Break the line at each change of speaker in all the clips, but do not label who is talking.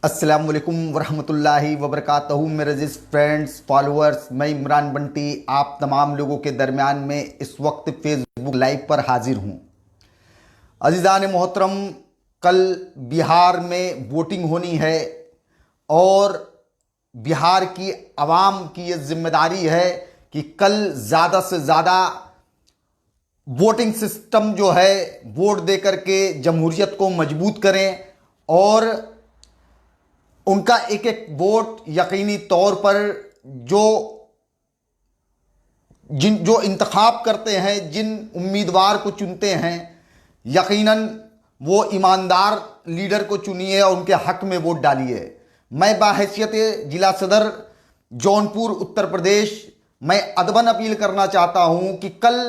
अस्सलाम वालेकुम वरहमतुल्लाहि वबरकातुहू। मेरे जिस फ्रेंड्स फॉलोअर्स, मैं इमरान बंटी आप तमाम लोगों के दरमियान में इस वक्त फेसबुक लाइव पर हाजिर हूँ। अज़ीज़ान मोहतरम, कल बिहार में वोटिंग होनी है और बिहार की आवाम की ये जिम्मेदारी है कि कल ज़्यादा से ज़्यादा वोटिंग सिस्टम जो है वोट दे करके जमहूरियत को मजबूत करें और उनका एक एक वोट यकीनी तौर पर जो इंतखाब करते हैं, जिन उम्मीदवार को चुनते हैं, यकीनन वो ईमानदार लीडर को चुनिए और उनके हक में वोट डालिए। मैं बाहैसियत जिला सदर जौनपुर उत्तर प्रदेश मैं अदबन अपील करना चाहता हूं कि कल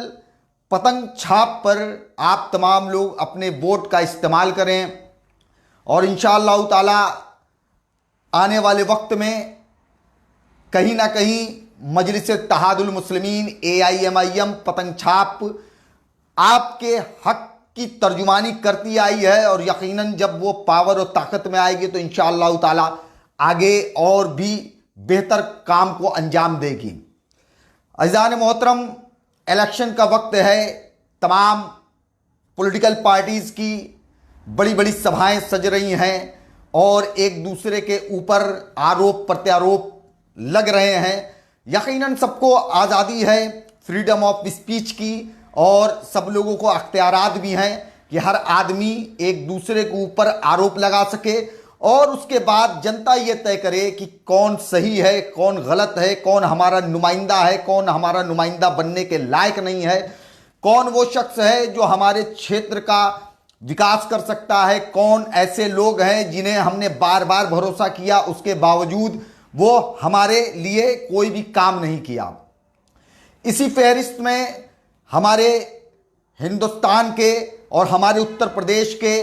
पतंग छाप पर आप तमाम लोग अपने वोट का इस्तेमाल करें और इंशाअल्लाह ताला आने वाले वक्त में कहीं ना कहीं मजलिस इत्तेहादुल मुस्लिमीन AIMIM पतंग छाप आपके हक की तर्जुमानी करती आई है और यकीनन जब वो पावर और ताकत में आएगी तो इंशाअल्लाह ताला आगे और भी बेहतर काम को अंजाम देगी। अज़ीज़ान मोहतरम, इलेक्शन का वक्त है। तमाम पॉलिटिकल पार्टीज़ की बड़ी बड़ी सभाएं सज रही हैं और एक दूसरे के ऊपर आरोप प्रत्यारोप लग रहे हैं। यकीनन सबको आज़ादी है फ्रीडम ऑफ स्पीच की और सब लोगों को अख्तियारात भी हैं कि हर आदमी एक दूसरे के ऊपर आरोप लगा सके और उसके बाद जनता ये तय करे कि कौन सही है, कौन गलत है, कौन हमारा नुमाइंदा है, कौन हमारा नुमाइंदा बनने के लायक नहीं है, कौन वो शख्स है जो हमारे क्षेत्र का विकास कर सकता है, कौन ऐसे लोग हैं जिन्हें हमने बार बार भरोसा किया उसके बावजूद वो हमारे लिए कोई भी काम नहीं किया। इसी फहरिस्त में हमारे हिंदुस्तान के और हमारे उत्तर प्रदेश के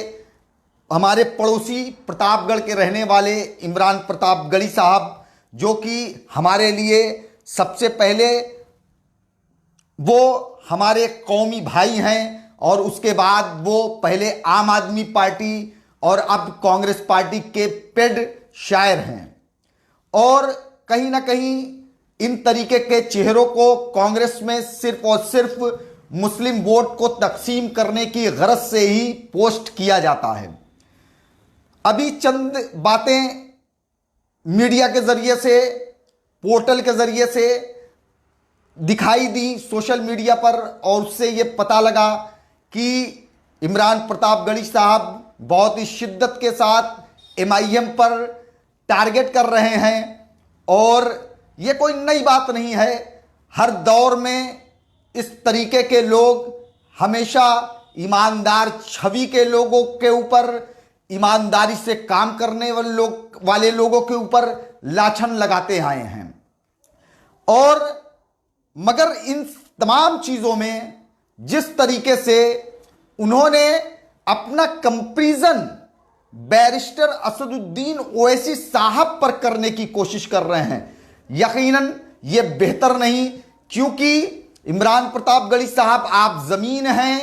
हमारे पड़ोसी प्रतापगढ़ के रहने वाले इमरान प्रतापगढ़ी साहब, जो कि हमारे लिए सबसे पहले वो हमारे कौमी भाई हैं और उसके बाद वो पहले आम आदमी पार्टी और अब कांग्रेस पार्टी के पेड शायर हैं और कहीं ना कहीं इन तरीके के चेहरों को कांग्रेस में सिर्फ और सिर्फ मुस्लिम वोट को तकसीम करने की गरज से ही पोस्ट किया जाता है। अभी चंद बातें मीडिया के जरिए से, पोर्टल के जरिए से दिखाई दी सोशल मीडिया पर और उससे ये पता लगा कि इमरान प्रतापगढ़ी साहब बहुत ही शिद्दत के साथ MIM पर टारगेट कर रहे हैं और ये कोई नई बात नहीं है। हर दौर में इस तरीके के लोग हमेशा ईमानदार छवि के लोगों के ऊपर, ईमानदारी से काम करने वाले लोगों के ऊपर लाछन लगाते आए हैं और मगर इन तमाम चीज़ों में जिस तरीके से उन्होंने अपना कंपैरिजन बैरिस्टर असदुद्दीन ओवैसी साहब पर करने की कोशिश कर रहे हैं, यकीनन ये बेहतर नहीं, क्योंकि इमरान प्रतापगढ़ी साहब आप ज़मीन हैं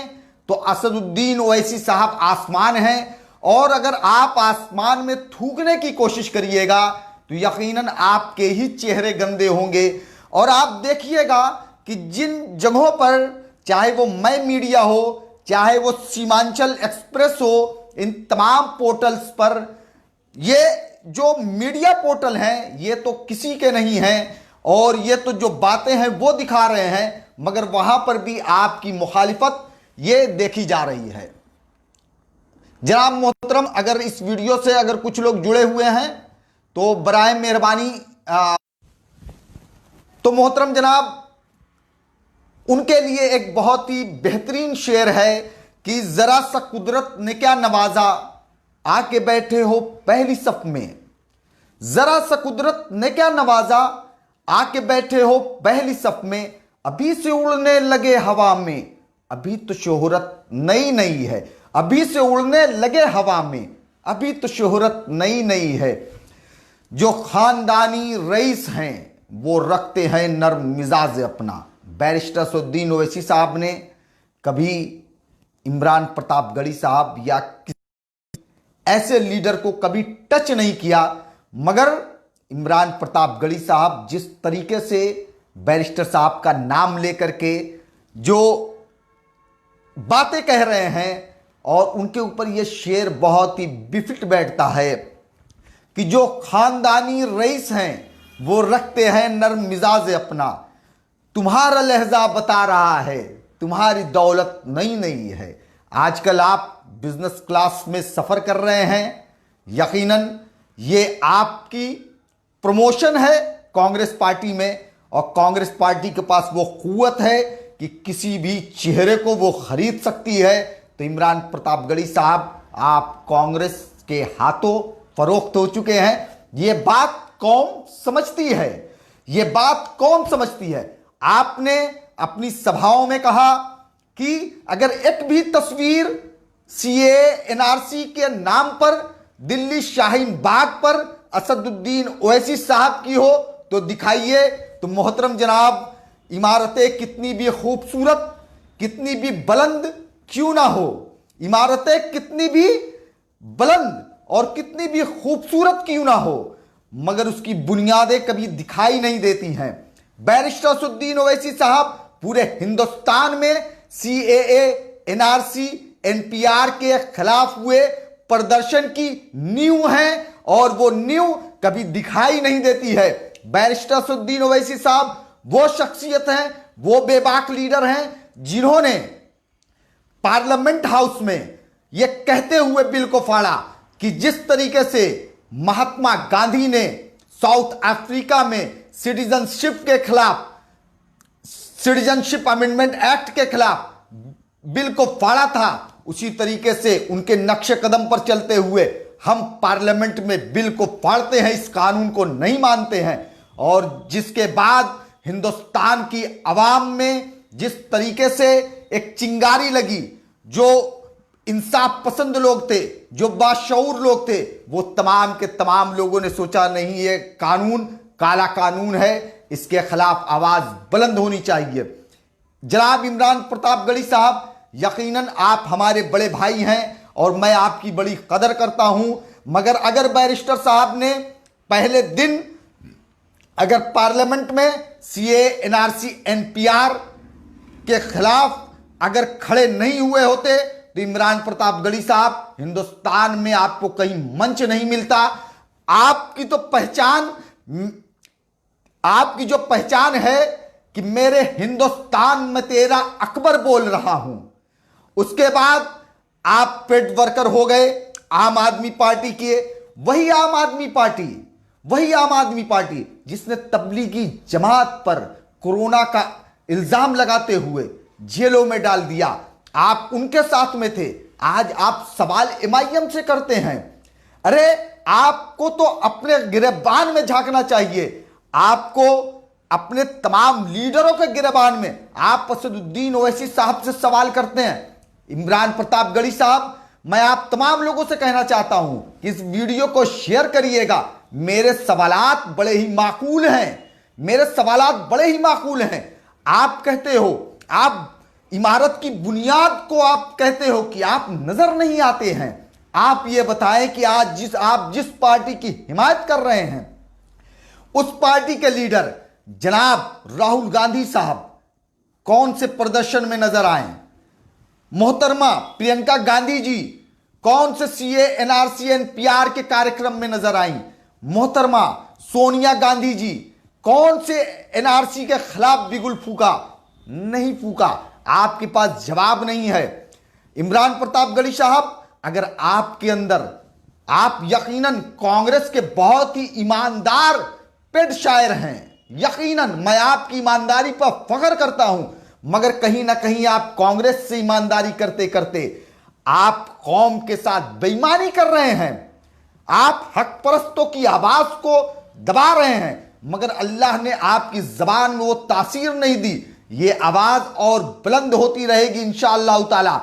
तो असदुद्दीन ओवैसी साहब आसमान हैं और अगर आप आसमान में थूकने की कोशिश करिएगा तो यकीनन आपके ही चेहरे गंदे होंगे। और आप देखिएगा कि जिन जगहों पर, चाहे वो मैं मीडिया हो, चाहे वो सीमांचल एक्सप्रेस हो, इन तमाम पोर्टल्स पर, ये जो मीडिया पोर्टल हैं ये तो किसी के नहीं हैं और ये तो जो बातें हैं वो दिखा रहे हैं, मगर वहां पर भी आपकी मुखालिफत ये देखी जा रही है। जनाब मोहतरम, अगर इस वीडियो से अगर कुछ लोग जुड़े हुए हैं तो बराए मेहरबानी तो मोहतरम जनाब उनके लिए एक बहुत ही बेहतरीन शेर है कि जरा सा कुदरत ने क्या नवाजा, आके बैठे हो पहली सफ में। जरा सा कुदरत ने क्या नवाजा, आके बैठे हो पहली सफ में। अभी से उड़ने लगे हवा में, अभी तो शोहरत नई नई है। अभी से उड़ने लगे हवा में, अभी तो शोहरत नई नई है। जो खानदानी रईस हैं वो रखते हैं नर्म मिजाज अपना। बैरिस्टर असदुद्दीन ओवैसी साहब ने कभी इमरान प्रतापगढ़ी साहब या ऐसे लीडर को कभी टच नहीं किया। मगर इमरान प्रतापगढ़ी साहब जिस तरीके से बैरिस्टर साहब का नाम लेकर के जो बातें कह रहे हैं और उनके ऊपर यह शेर बहुत ही बिफिट बैठता है कि जो खानदानी रईस हैं वो रखते हैं नर्म मिजाज अपना, तुम्हारा लहजा बता रहा है तुम्हारी दौलत नई नई है। आजकल आप बिजनेस क्लास में सफर कर रहे हैं, यकीनन ये आपकी प्रमोशन है कांग्रेस पार्टी में, और कांग्रेस पार्टी के पास वो कुव्वत है कि किसी भी चेहरे को वो खरीद सकती है। तो इमरान प्रतापगढ़ी साहब आप कांग्रेस के हाथों फरोख्त हो चुके हैं। ये बात कौन समझती है, ये बात कौन समझती है। आपने अपनी सभाओं में कहा कि अगर एक भी तस्वीर सीए एनआरसी के नाम पर दिल्ली शाहीन बाग पर असदुद्दीन ओवैसी साहब की हो तो दिखाइए। तो मोहतरम जनाब, इमारतें कितनी भी खूबसूरत, कितनी भी बुलंद क्यों ना हो, इमारतें कितनी भी बुलंद और कितनी भी खूबसूरत क्यों ना हो, मगर उसकी बुनियादें कभी दिखाई नहीं देती हैं। बैरिस्टर असदुद्दीन ओवैसी साहब पूरे हिंदुस्तान में सीएए, एनआरसी, एनपीआर के खिलाफ हुए प्रदर्शन की नींव है और वो नींव कभी दिखाई नहीं देती है। बैरिस्टर असदुद्दीन ओवैसी साहब वो शख्सियत हैं, वो बेबाक लीडर हैं जिन्होंने पार्लियामेंट हाउस में ये कहते हुए बिल को फाड़ा कि जिस तरीके से महात्मा गांधी ने साउथ अफ्रीका में सिटीजनशिप के खिलाफ, सिटीजनशिप अमेंडमेंट एक्ट के खिलाफ बिल को फाड़ा था, उसी तरीके से उनके नक्शे कदम पर चलते हुए हम पार्लियामेंट में बिल को फाड़ते हैं, इस कानून को नहीं मानते हैं। और जिसके बाद हिंदुस्तान की आवाम में जिस तरीके से एक चिंगारी लगी, जो इंसाफ पसंद लोग थे, जो बाशऊर लोग थे, वो तमाम के तमाम लोगों ने सोचा नहीं ये कानून काला कानून है, इसके खिलाफ आवाज बुलंद होनी चाहिए। जनाब इमरान प्रतापगढ़ी साहब, यकीनन आप हमारे बड़े भाई हैं और मैं आपकी बड़ी कदर करता हूं, मगर अगर बैरिस्टर साहब ने पहले दिन अगर पार्लियामेंट में सीए, एनआरसी, एनपीआर के खिलाफ अगर खड़े नहीं हुए होते तो इमरान प्रतापगढ़ी साहब हिंदुस्तान में आपको कहीं मंच नहीं मिलता। आपकी तो पहचान, आपकी जो पहचान है कि मेरे हिंदुस्तान में तेरा अकबर बोल रहा हूं, उसके बाद आप पेड वर्कर हो गए आम आदमी पार्टी के। वही आम आदमी पार्टी, वही आम आदमी पार्टी जिसने तबलीगी जमात पर कोरोना का इल्जाम लगाते हुए जेलों में डाल दिया, आप उनके साथ में थे। आज आप सवाल एमआईएम से करते हैं। अरे आपको तो अपने गिरबान में झांकना चाहिए, आपको अपने तमाम लीडरों के गिरबान में। आप असदुद्दीन ओवैसी साहब से सवाल करते हैं। इमरान प्रतापगढ़ी साहब, मैं आप तमाम लोगों से कहना चाहता हूं कि इस वीडियो को शेयर करिएगा। मेरे सवालात बड़े ही माकूल हैं, मेरे सवालात बड़े ही माकूल हैं। आप कहते हो, आप इमारत की बुनियाद को आप कहते हो कि आप नजर नहीं आते हैं। आप ये बताएं कि आज आप जिस पार्टी की हिमायत कर रहे हैं, उस पार्टी के लीडर जनाब राहुल गांधी साहब कौन से प्रदर्शन में नजर आए? मोहतरमा प्रियंका गांधी जी कौन से सीए, एनआरसी, एनपीआर के कार्यक्रम में नजर आई? मोहतरमा सोनिया गांधी जी कौन से एनआरसी के खिलाफ बिगुल फूका? नहीं फूका। आपके पास जवाब नहीं है। इमरान प्रतापगढ़ी साहब, अगर आपके अंदर, आप यकीनन कांग्रेस के बहुत ही ईमानदार पेड शायर हैं, यकीनन मैं आपकी ईमानदारी पर फख्र करता हूं, मगर कहीं ना कहीं आप कांग्रेस से ईमानदारी करते करते आप कौम के साथ बेईमानी कर रहे हैं। आप हक परस्तों की आवाज को दबा रहे हैं, मगर अल्लाह ने आपकी जबान में वो तासीर नहीं दी। ये आवाज और बुलंद होती रहेगी इंशाअल्लाह ताला।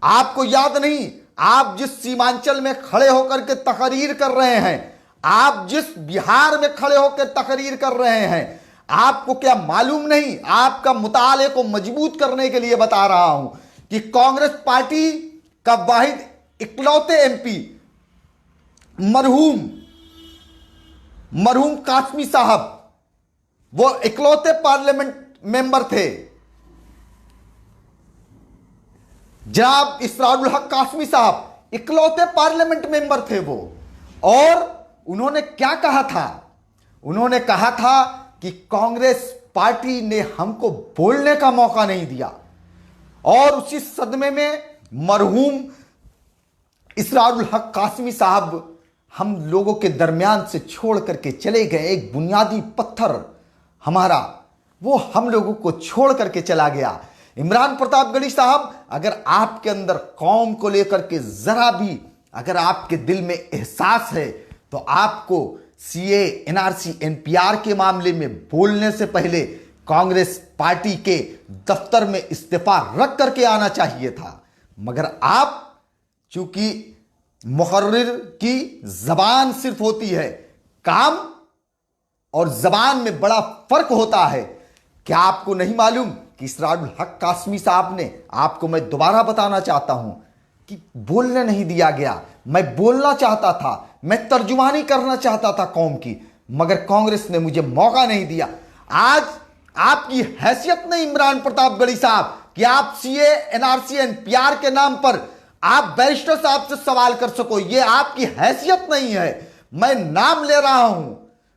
आपको याद नहीं, आप जिस सीमांचल में खड़े होकर के तकरीर कर रहे हैं, आप जिस बिहार में खड़े होकर तकरीर कर रहे हैं, आपको क्या मालूम नहीं? आपका मुताले को मजबूत करने के लिए बता रहा हूं कि कांग्रेस पार्टी का वाहिद इकलौते एमपी मरहूम कासमी साहब वो इकलौते पार्लियामेंट मेंबर थे। जनाब इसरारुल हक कासमी साहब इकलौते पार्लियामेंट मेंबर थे वो, और उन्होंने क्या कहा था? उन्होंने कहा था कि कांग्रेस पार्टी ने हमको बोलने का मौका नहीं दिया, और उसी सदमे में मरहूम इसरारुल हक कासमी साहब हम लोगों के दरमियान से छोड़ करके चले गए। एक बुनियादी पत्थर हमारा, वो हम लोगों को छोड़ करके चला गया। इमरान प्रतापगढ़ी साहब, अगर आपके अंदर कौम को लेकर के जरा भी अगर आपके दिल में एहसास है, तो आपको सीए, एनआरसी, एनपीआर के मामले में बोलने से पहले कांग्रेस पार्टी के दफ्तर में इस्तीफा रख करके आना चाहिए था। मगर आप, चूंकि मुकर्रिर की जबान सिर्फ होती है, काम और जबान में बड़ा फर्क होता है। क्या आपको नहीं मालूम कि इसरारुल हक कासमी साहब ने, आपको मैं दोबारा बताना चाहता हूं कि बोलने नहीं दिया गया। मैं बोलना चाहता था, मैं तर्जुमानी करना चाहता था कौम की, मगर कांग्रेस ने मुझे मौका नहीं दिया। आज आपकी हैसियत नहीं इमरान प्रतापगढ़ी साहब कि आप सीए, एनआरसी, एनपीआर के नाम पर आप बैरिस्टर साहब से सवाल कर सको, ये आपकी हैसियत नहीं है। मैं नाम ले रहा हूं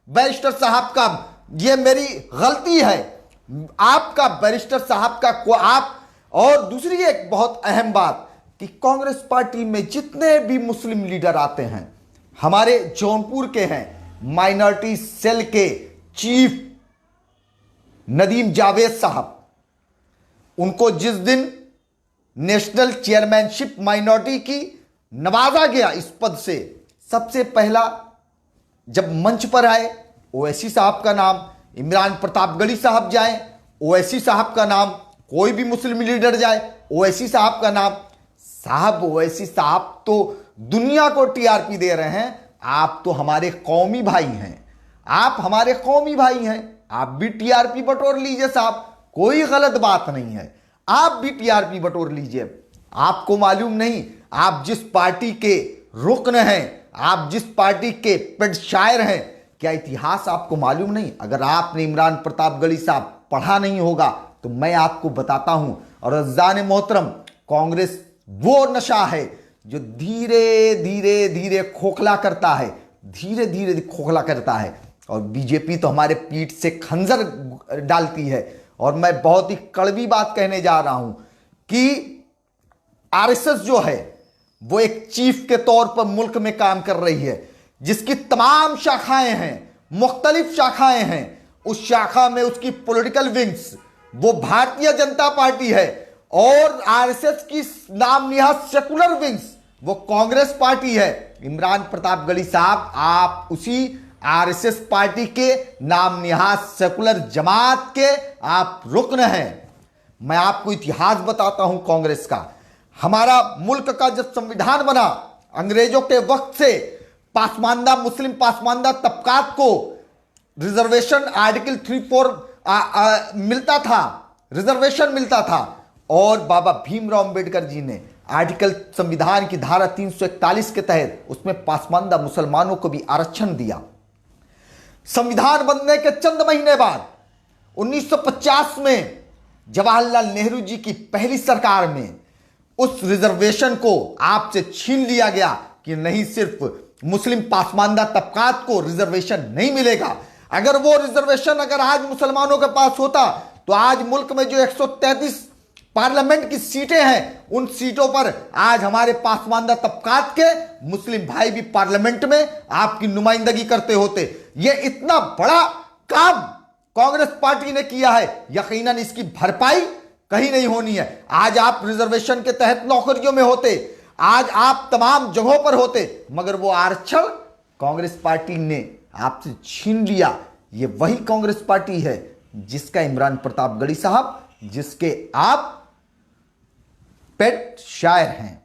बैरिस्टर साहब का, ये मेरी गलती है आपका, बैरिस्टर साहब का को आप। और दूसरी एक बहुत अहम बात कि कांग्रेस पार्टी में जितने भी मुस्लिम लीडर आते हैं, हमारे जौनपुर के हैं, माइनॉरिटी सेल के चीफ नदीम जावेद साहब, उनको जिस दिन नेशनल चेयरमैनशिप माइनॉरिटी की नवाजा गया इस पद से, सबसे पहला जब मंच पर आए ओवैसी साहब का नाम, इमरान प्रतापगढ़ी साहब जाए ओवैसी साहब का नाम, कोई भी मुस्लिम लीडर जाए ओवैसी साहब का नाम। साहब ओवैसी साहब तो दुनिया को टीआरपी दे रहे हैं, आप तो हमारे कौमी भाई हैं, आप हमारे कौमी भाई हैं, आप भी टीआरपी बटोर लीजिए साहब, कोई गलत बात नहीं है, आप भी टीआरपी बटोर लीजिए। आपको मालूम नहीं आप जिस पार्टी के रुकन हैं, आप जिस पार्टी के पेट शायर हैं, क्या इतिहास आपको मालूम नहीं? अगर आपने इमरान प्रतापगढ़ी साहब पढ़ा नहीं होगा तो मैं आपको बताता हूं। और अज़ान मोहतरम, कांग्रेस वो नशा है जो धीरे धीरे धीरे खोखला करता है, धीरे धीरे खोखला करता है, और बीजेपी तो हमारे पीठ से खंजर डालती है। और मैं बहुत ही कड़वी बात कहने जा रहा हूं कि आरएसएस जो है वो एक चीफ के तौर पर मुल्क में काम कर रही है, जिसकी तमाम शाखाएं हैं, मुख्तलिफ शाखाएं हैं। उस शाखा में उसकी पॉलिटिकल विंग्स वो भारतीय जनता पार्टी है, और आरएसएस की नाम निहाद सेकुलर विंग्स वो कांग्रेस पार्टी है। इमरान प्रतापगढ़ी साहब, आप उसी आरएसएस पार्टी के नाम निहाद सेकुलर जमात के आप रुकन हैं। मैं आपको इतिहास बताता हूं कांग्रेस का। हमारा मुल्क का जब संविधान बना, अंग्रेजों के वक्त से पासमानदा, मुस्लिम पासमानदा तबकात को रिजर्वेशन आर्टिकल 3-4 मिलता था, रिजर्वेशन मिलता था, और बाबा भीमराव अंबेडकर जी ने आर्टिकल, संविधान की धारा 341 के तहत उसमें पासमानदा मुसलमानों को भी आरक्षण दिया। संविधान बनने के चंद महीने बाद 1950 में जवाहरलाल नेहरू जी की पहली सरकार में उस रिजर्वेशन को आपसे छीन लिया गया कि नहीं, सिर्फ मुस्लिम पासमानदा तबकात को रिजर्वेशन नहीं मिलेगा। अगर वो रिजर्वेशन अगर आज मुसलमानों के पास होता तो आज मुल्क में जो 133 पार्लियामेंट की सीटें हैं, उन सीटों पर आज हमारे पासमानदा तबकात के मुस्लिम भाई भी पार्लियामेंट में आपकी नुमाइंदगी करते होते। ये इतना बड़ा काम कांग्रेस पार्टी ने किया है, यकीनन इसकी भरपाई कहीं नहीं होनी है। आज आप रिजर्वेशन के तहत नौकरियों में होते, आज आप तमाम जगहों पर होते, मगर वो आरक्षण कांग्रेस पार्टी ने आपसे छीन लिया। ये वही कांग्रेस पार्टी है जिसका इमरान प्रतापगढ़ी साहब, जिसके आप पेट शायर हैं।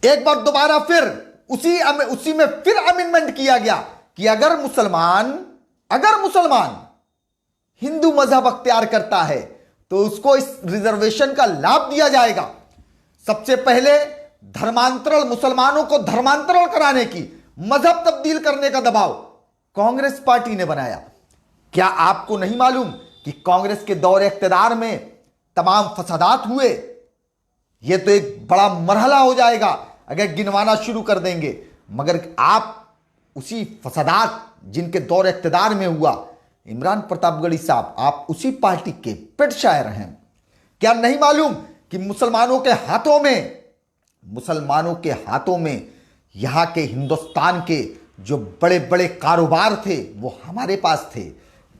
एक बार दोबारा फिर उसी में फिर अमेंडमेंट किया गया कि अगर मुसलमान हिंदू मजहब अख्तियार करता है तो उसको इस रिजर्वेशन का लाभ दिया जाएगा। सबसे पहले धर्मांतरण, मुसलमानों को धर्मांतरण कराने की, मजहब तब्दील करने का दबाव कांग्रेस पार्टी ने बनाया। क्या आपको नहीं मालूम कि कांग्रेस के दौरे इख्तियार में तमाम फसादात हुए? यह तो एक बड़ा मरहला हो जाएगा अगर गिनवाना शुरू कर देंगे। मगर आप उसी फसादात जिनके दौर इख्तियार में हुआ, इमरान प्रतापगढ़ी साहब आप उसी पार्टी के पिट शायर हैं। क्या नहीं मालूम कि मुसलमानों के हाथों में यहां के हिंदुस्तान के जो बड़े बड़े कारोबार थे वो हमारे पास थे।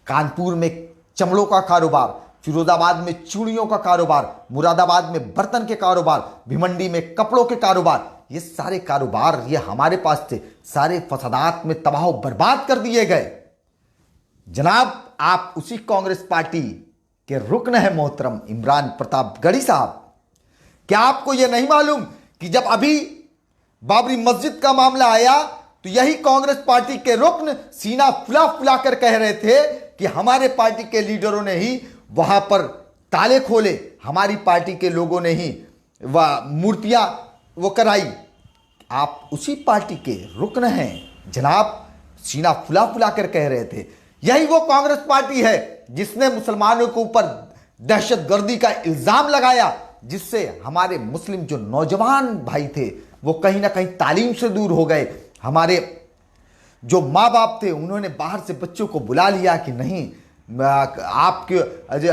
कानपुर में चमड़ों का कारोबार, फिरोजाबाद में चूड़ियों का कारोबार, मुरादाबाद में बर्तन के कारोबार, भिवंडी में कपड़ों के कारोबार, ये सारे कारोबार ये हमारे पास थे। सारे फसादात में तबाह बर्बाद कर दिए गए। जनाब आप उसी कांग्रेस पार्टी के रुकन है मोहतरम इमरान प्रतापगढ़ी साहब। क्या आपको यह नहीं मालूम कि जब अभी बाबरी मस्जिद का मामला आया तो यही कांग्रेस पार्टी के रुकन सीना फुला फुला कर कह रहे थे कि हमारे पार्टी के लीडरों ने ही वहां पर ताले खोले, हमारी पार्टी के लोगों ने ही वह मूर्तियां वो कराई। आप उसी पार्टी के रुकन हैं जनाब, सीना फुला फुला कर कह रहे थे। यही वो कांग्रेस पार्टी है जिसने मुसलमानों के ऊपर दहशतगर्दी का इल्जाम लगाया, जिससे हमारे मुस्लिम जो नौजवान भाई थे वो कहीं ना कहीं तालीम से दूर हो गए। हमारे जो माँ बाप थे उन्होंने बाहर से बच्चों को बुला लिया कि नहीं आपके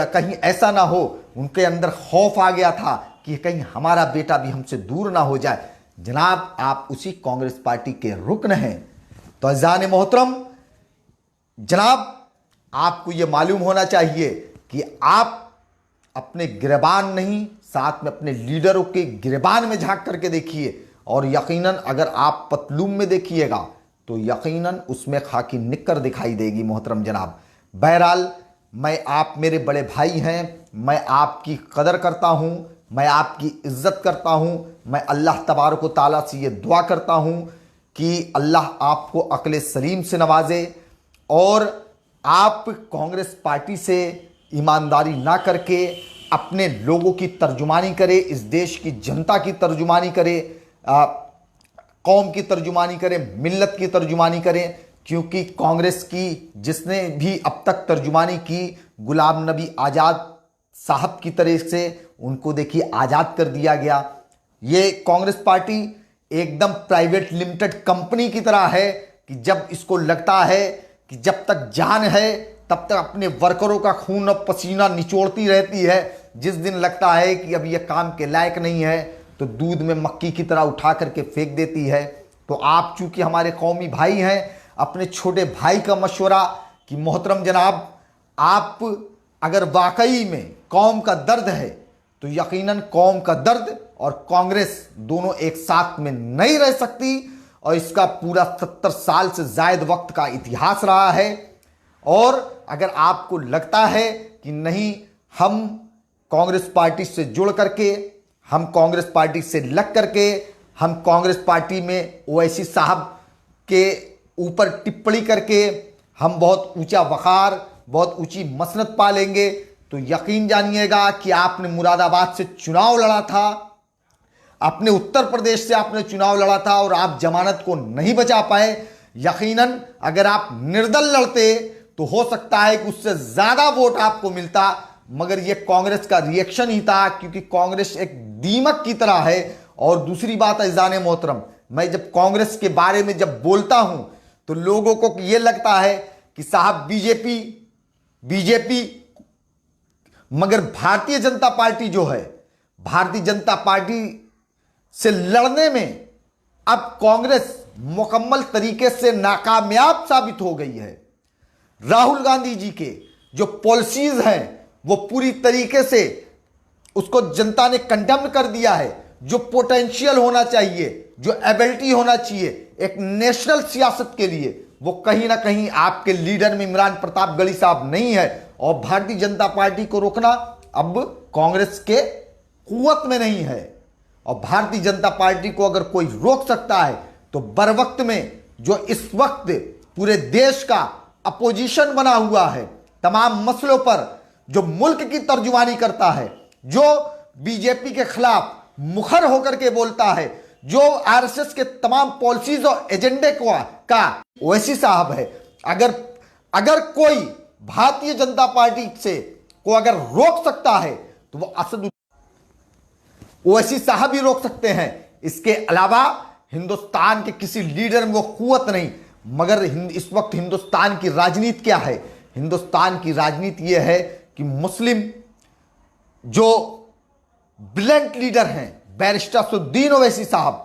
कहीं ऐसा ना हो। उनके अंदर खौफ आ गया था कि कहीं हमारा बेटा भी हमसे दूर ना हो जाए। जनाब आप उसी कांग्रेस पार्टी के रुकन हैं। तो अज़ान मोहतरम, जनाब आपको यह मालूम होना चाहिए कि आप अपने गिरबान नहीं, साथ में अपने लीडरों के गिरबान में झांक करके देखिए, और यकीनन अगर आप पतलूम में देखिएगा तो यकीनन उसमें खाकी निक्कर दिखाई देगी मोहतरम जनाब। बहरहाल आप मेरे बड़े भाई हैं, मैं आपकी कदर करता हूं, मैं आपकी इज्जत करता हूं। मैं अल्लाह तबारक व तआला से ये दुआ करता हूं कि अल्लाह आपको अक्ल सलीम से नवाजे और आप कांग्रेस पार्टी से ईमानदारी ना करके अपने लोगों की तर्जुमानी करे, इस देश की जनता की तर्जुमानी करे, कौम की तर्जुमानी करे, मिल्लत की तर्जुमानी करें। क्योंकि कांग्रेस की जिसने भी अब तक तर्जुमानी की, गुलाम नबी आज़ाद साहब की तरह से उनको देखिए आज़ाद कर दिया गया। ये कांग्रेस पार्टी एकदम प्राइवेट लिमिटेड कंपनी की तरह है कि जब इसको लगता है कि जब तक जान है तब तक अपने वर्करों का खून और पसीना निचोड़ती रहती है। जिस दिन लगता है कि अब यह काम के लायक नहीं है तो दूध में मक्खी की तरह उठा करके फेंक देती है। तो आप चूंकि हमारे कौमी भाई हैं, अपने छोटे भाई का मशवरा कि मोहतरम जनाब आप अगर वाकई में कौम का दर्द है तो यकीनन कौम का दर्द और कांग्रेस दोनों एक साथ में नहीं रह सकती। और इसका पूरा 70 साल से जायद वक्त का इतिहास रहा है। और अगर आपको लगता है कि नहीं हम कांग्रेस पार्टी से जुड़ करके, हम कांग्रेस पार्टी से लग करके, हम कांग्रेस पार्टी में ओवैसी साहब के ऊपर टिप्पणी करके हम बहुत ऊंचा वक़ार, बहुत ऊंची मसनद पा लेंगे, तो यकीन जानिएगा कि आपने मुरादाबाद से चुनाव लड़ा था, अपने उत्तर प्रदेश से आपने चुनाव लड़ा था और आप जमानत को नहीं बचा पाए। यकीनन अगर आप निर्दल लड़ते तो हो सकता है कि उससे ज़्यादा वोट आपको मिलता, मगर यह कांग्रेस का रिएक्शन ही था, क्योंकि कांग्रेस एक दीमक की तरह है। और दूसरी बात अज़ान मोहतरम, मैं जब कांग्रेस के बारे में जब बोलता हूं तो लोगों को यह लगता है कि साहब बीजेपी, मगर भारतीय जनता पार्टी जो है, भारतीय जनता पार्टी से लड़ने में अब कांग्रेस मुकम्मल तरीके से नाकामयाब साबित हो गई है। राहुल गांधी जी के जो पॉलिसीज हैं वो पूरी तरीके से उसको जनता ने कंडेम कर दिया है। जो पोटेंशियल होना चाहिए, जो एबिलिटी होना चाहिए एक नेशनल सियासत के लिए, वो कहीं ना कहीं आपके लीडर में इमरान प्रतापगढ़ी साहब नहीं है। और भारतीय जनता पार्टी को रोकना अब कांग्रेस के कुव्वत में नहीं है। और भारतीय जनता पार्टी को अगर कोई रोक सकता है तो बरवक्त में जो इस वक्त पूरे देश का अपोजिशन बना हुआ है, तमाम मसलों पर जो मुल्क की तर्जुमानी करता है, जो बीजेपी के खिलाफ मुखर होकर के बोलता है, जो आरएसएस के तमाम पॉलिसीज और एजेंडे का ओवैसी साहब है। अगर कोई भारतीय जनता पार्टी से को अगर रोक सकता है तो वो असद ओवैसी साहब ही रोक सकते हैं। इसके अलावा हिंदुस्तान के किसी लीडर में वो कुव्वत नहीं। मगर इस वक्त हिंदुस्तान की राजनीति क्या है? हिंदुस्तान की राजनीति यह है कि मुस्लिम जो ब्रिलियंट लीडर हैं बैरिस्टर असदुद्दीन ओवैसी साहब,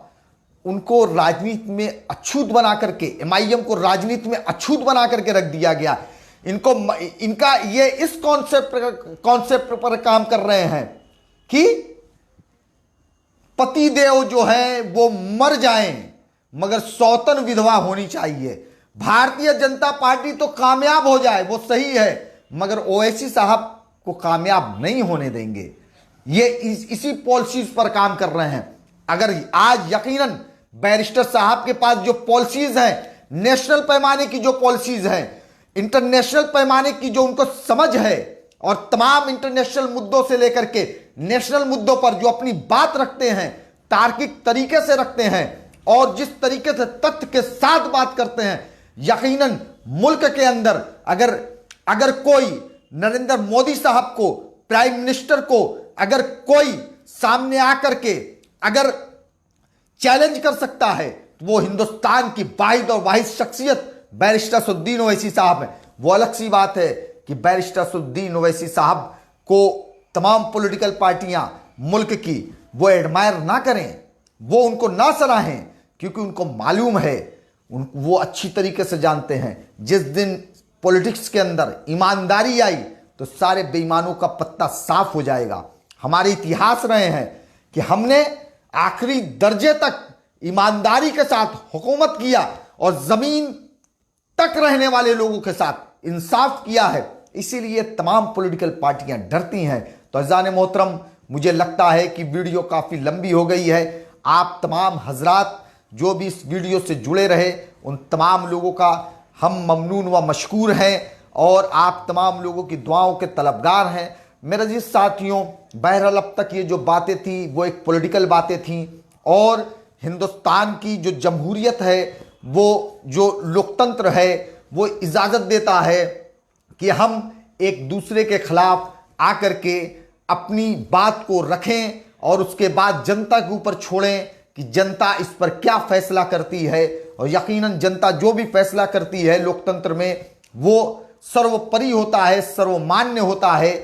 उनको राजनीति में अछूत बना करके, एमआईएम को राजनीति में अछूत बना करके रख दिया गया। इनका ये इस कॉन्सेप्ट पर काम कर रहे हैं कि पतिदेव जो है वो मर जाएं मगर सौतन विधवा होनी चाहिए। भारतीय जनता पार्टी तो कामयाब हो जाए वो सही है, मगर ओवैसी साहब को कामयाब नहीं होने देंगे। ये इसी पॉलिसीज पर काम कर रहे हैं। अगर आज यकीनन बैरिस्टर साहब के पास जो पॉलिसीज हैं, नेशनल पैमाने की जो पॉलिसीज हैं, इंटरनेशनल पैमाने की जो उनको समझ है, और तमाम इंटरनेशनल मुद्दों से लेकर के नेशनल मुद्दों पर जो अपनी बात रखते हैं, तार्किक तरीके से रखते हैं और जिस तरीके से तथ्य के साथ बात करते हैं, यकीनन मुल्क के अंदर अगर कोई नरेंद्र मोदी साहब को, प्राइम मिनिस्टर को अगर कोई सामने आकर के अगर चैलेंज कर सकता है तो वो हिंदुस्तान की वाहिद और वाहिद शख्सियत बैरिस्टर असदुद्दीन ओवैसी साहब है। वो अलग सी बात है कि बैरिस्टर असदुद्दीन ओवैसी साहब को तमाम पॉलिटिकल पार्टियां मुल्क की वो एडमायर ना करें, वो उनको ना सराहें, क्योंकि उनको मालूम है, वो अच्छी तरीके से जानते हैं, जिस दिन पॉलिटिक्स के अंदर ईमानदारी आई तो सारे बेईमानों का पत्ता साफ हो जाएगा। हमारे इतिहास रहे हैं कि हमने आखिरी दर्जे तक ईमानदारी के साथ हुकूमत किया और जमीन तक रहने वाले लोगों के साथ इंसाफ किया है। इसीलिए तमाम पॉलिटिकल पार्टियां डरती हैं। तो अज़ान मोहतरम, मुझे लगता है कि वीडियो काफ़ी लंबी हो गई है। आप तमाम हजरात जो भी इस वीडियो से जुड़े रहे, उन तमाम लोगों का हम ममनून व मशकूर हैं और आप तमाम लोगों की दुआओं के तलबगार हैं। मेरे अजीज साथियों, बहरहाल अब तक ये जो बातें थी वो एक पॉलिटिकल बातें थीं, और हिंदुस्तान की जो जमहूरियत है, वो जो लोकतंत्र है, वो इजाज़त देता है कि हम एक दूसरे के खिलाफ आकर के अपनी बात को रखें और उसके बाद जनता के ऊपर छोड़ें कि जनता इस पर क्या फैसला करती है। और यकीनन जनता जो भी फैसला करती है लोकतंत्र में, वो सर्वोपरि होता है, सर्वमान्य होता है।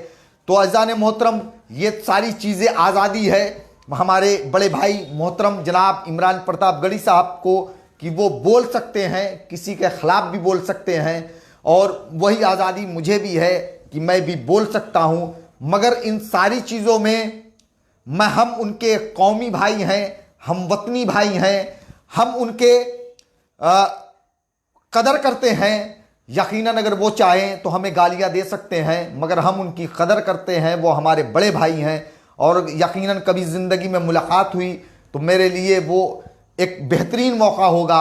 तो अज़ान मोहतरम, ये सारी चीज़ें आज़ादी है हमारे बड़े भाई मोहतरम जनाब इमरान प्रताप गढ़ी साहब को कि वो बोल सकते हैं, किसी के ख़िलाफ़ भी बोल सकते हैं, और वही आज़ादी मुझे भी है कि मैं भी बोल सकता हूँ। मगर इन सारी चीज़ों में हम उनके कौमी भाई हैं, हम वतनी भाई हैं, हम उनके कदर करते हैं। यकीनन अगर वो चाहें तो हमें गालियां दे सकते हैं, मगर हम उनकी कदर करते हैं, वो हमारे बड़े भाई हैं। और यकीनन कभी ज़िंदगी में मुलाकात हुई तो मेरे लिए वो एक बेहतरीन मौका होगा।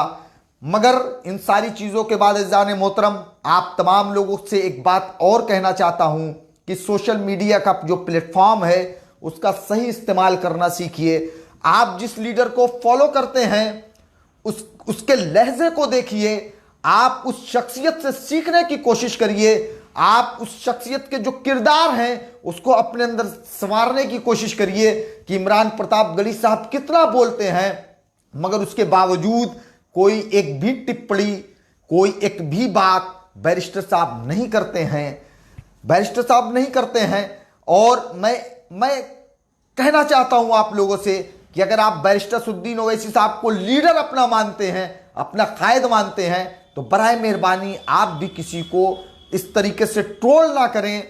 मगर इन सारी चीज़ों के बाद अज़ान मोहतरम, आप तमाम लोगों से एक बात और कहना चाहता हूँ कि सोशल मीडिया का जो प्लेटफॉर्म है उसका सही इस्तेमाल करना सीखिए। आप जिस लीडर को फॉलो करते हैं उसके लहजे को देखिए, आप उस शख्सियत से सीखने की कोशिश करिए, आप उस शख्सियत के जो किरदार हैं उसको अपने अंदर संवारने की कोशिश करिए कि इमरान प्रताप गढ़ी साहब कितना बोलते हैं, मगर उसके बावजूद कोई एक भी टिप्पणी, कोई एक भी बात बैरिस्टर साहब नहीं करते हैं, बैरिस्टर साहब नहीं करते हैं। और मैं कहना चाहता हूं आप लोगों से कि अगर आप बैरिस्टर असदुद्दीन ओवैसी साहब को लीडर अपना मानते हैं, अपना कायद मानते हैं, तो बराए मेहरबानी आप भी किसी को इस तरीके से ट्रोल ना करें।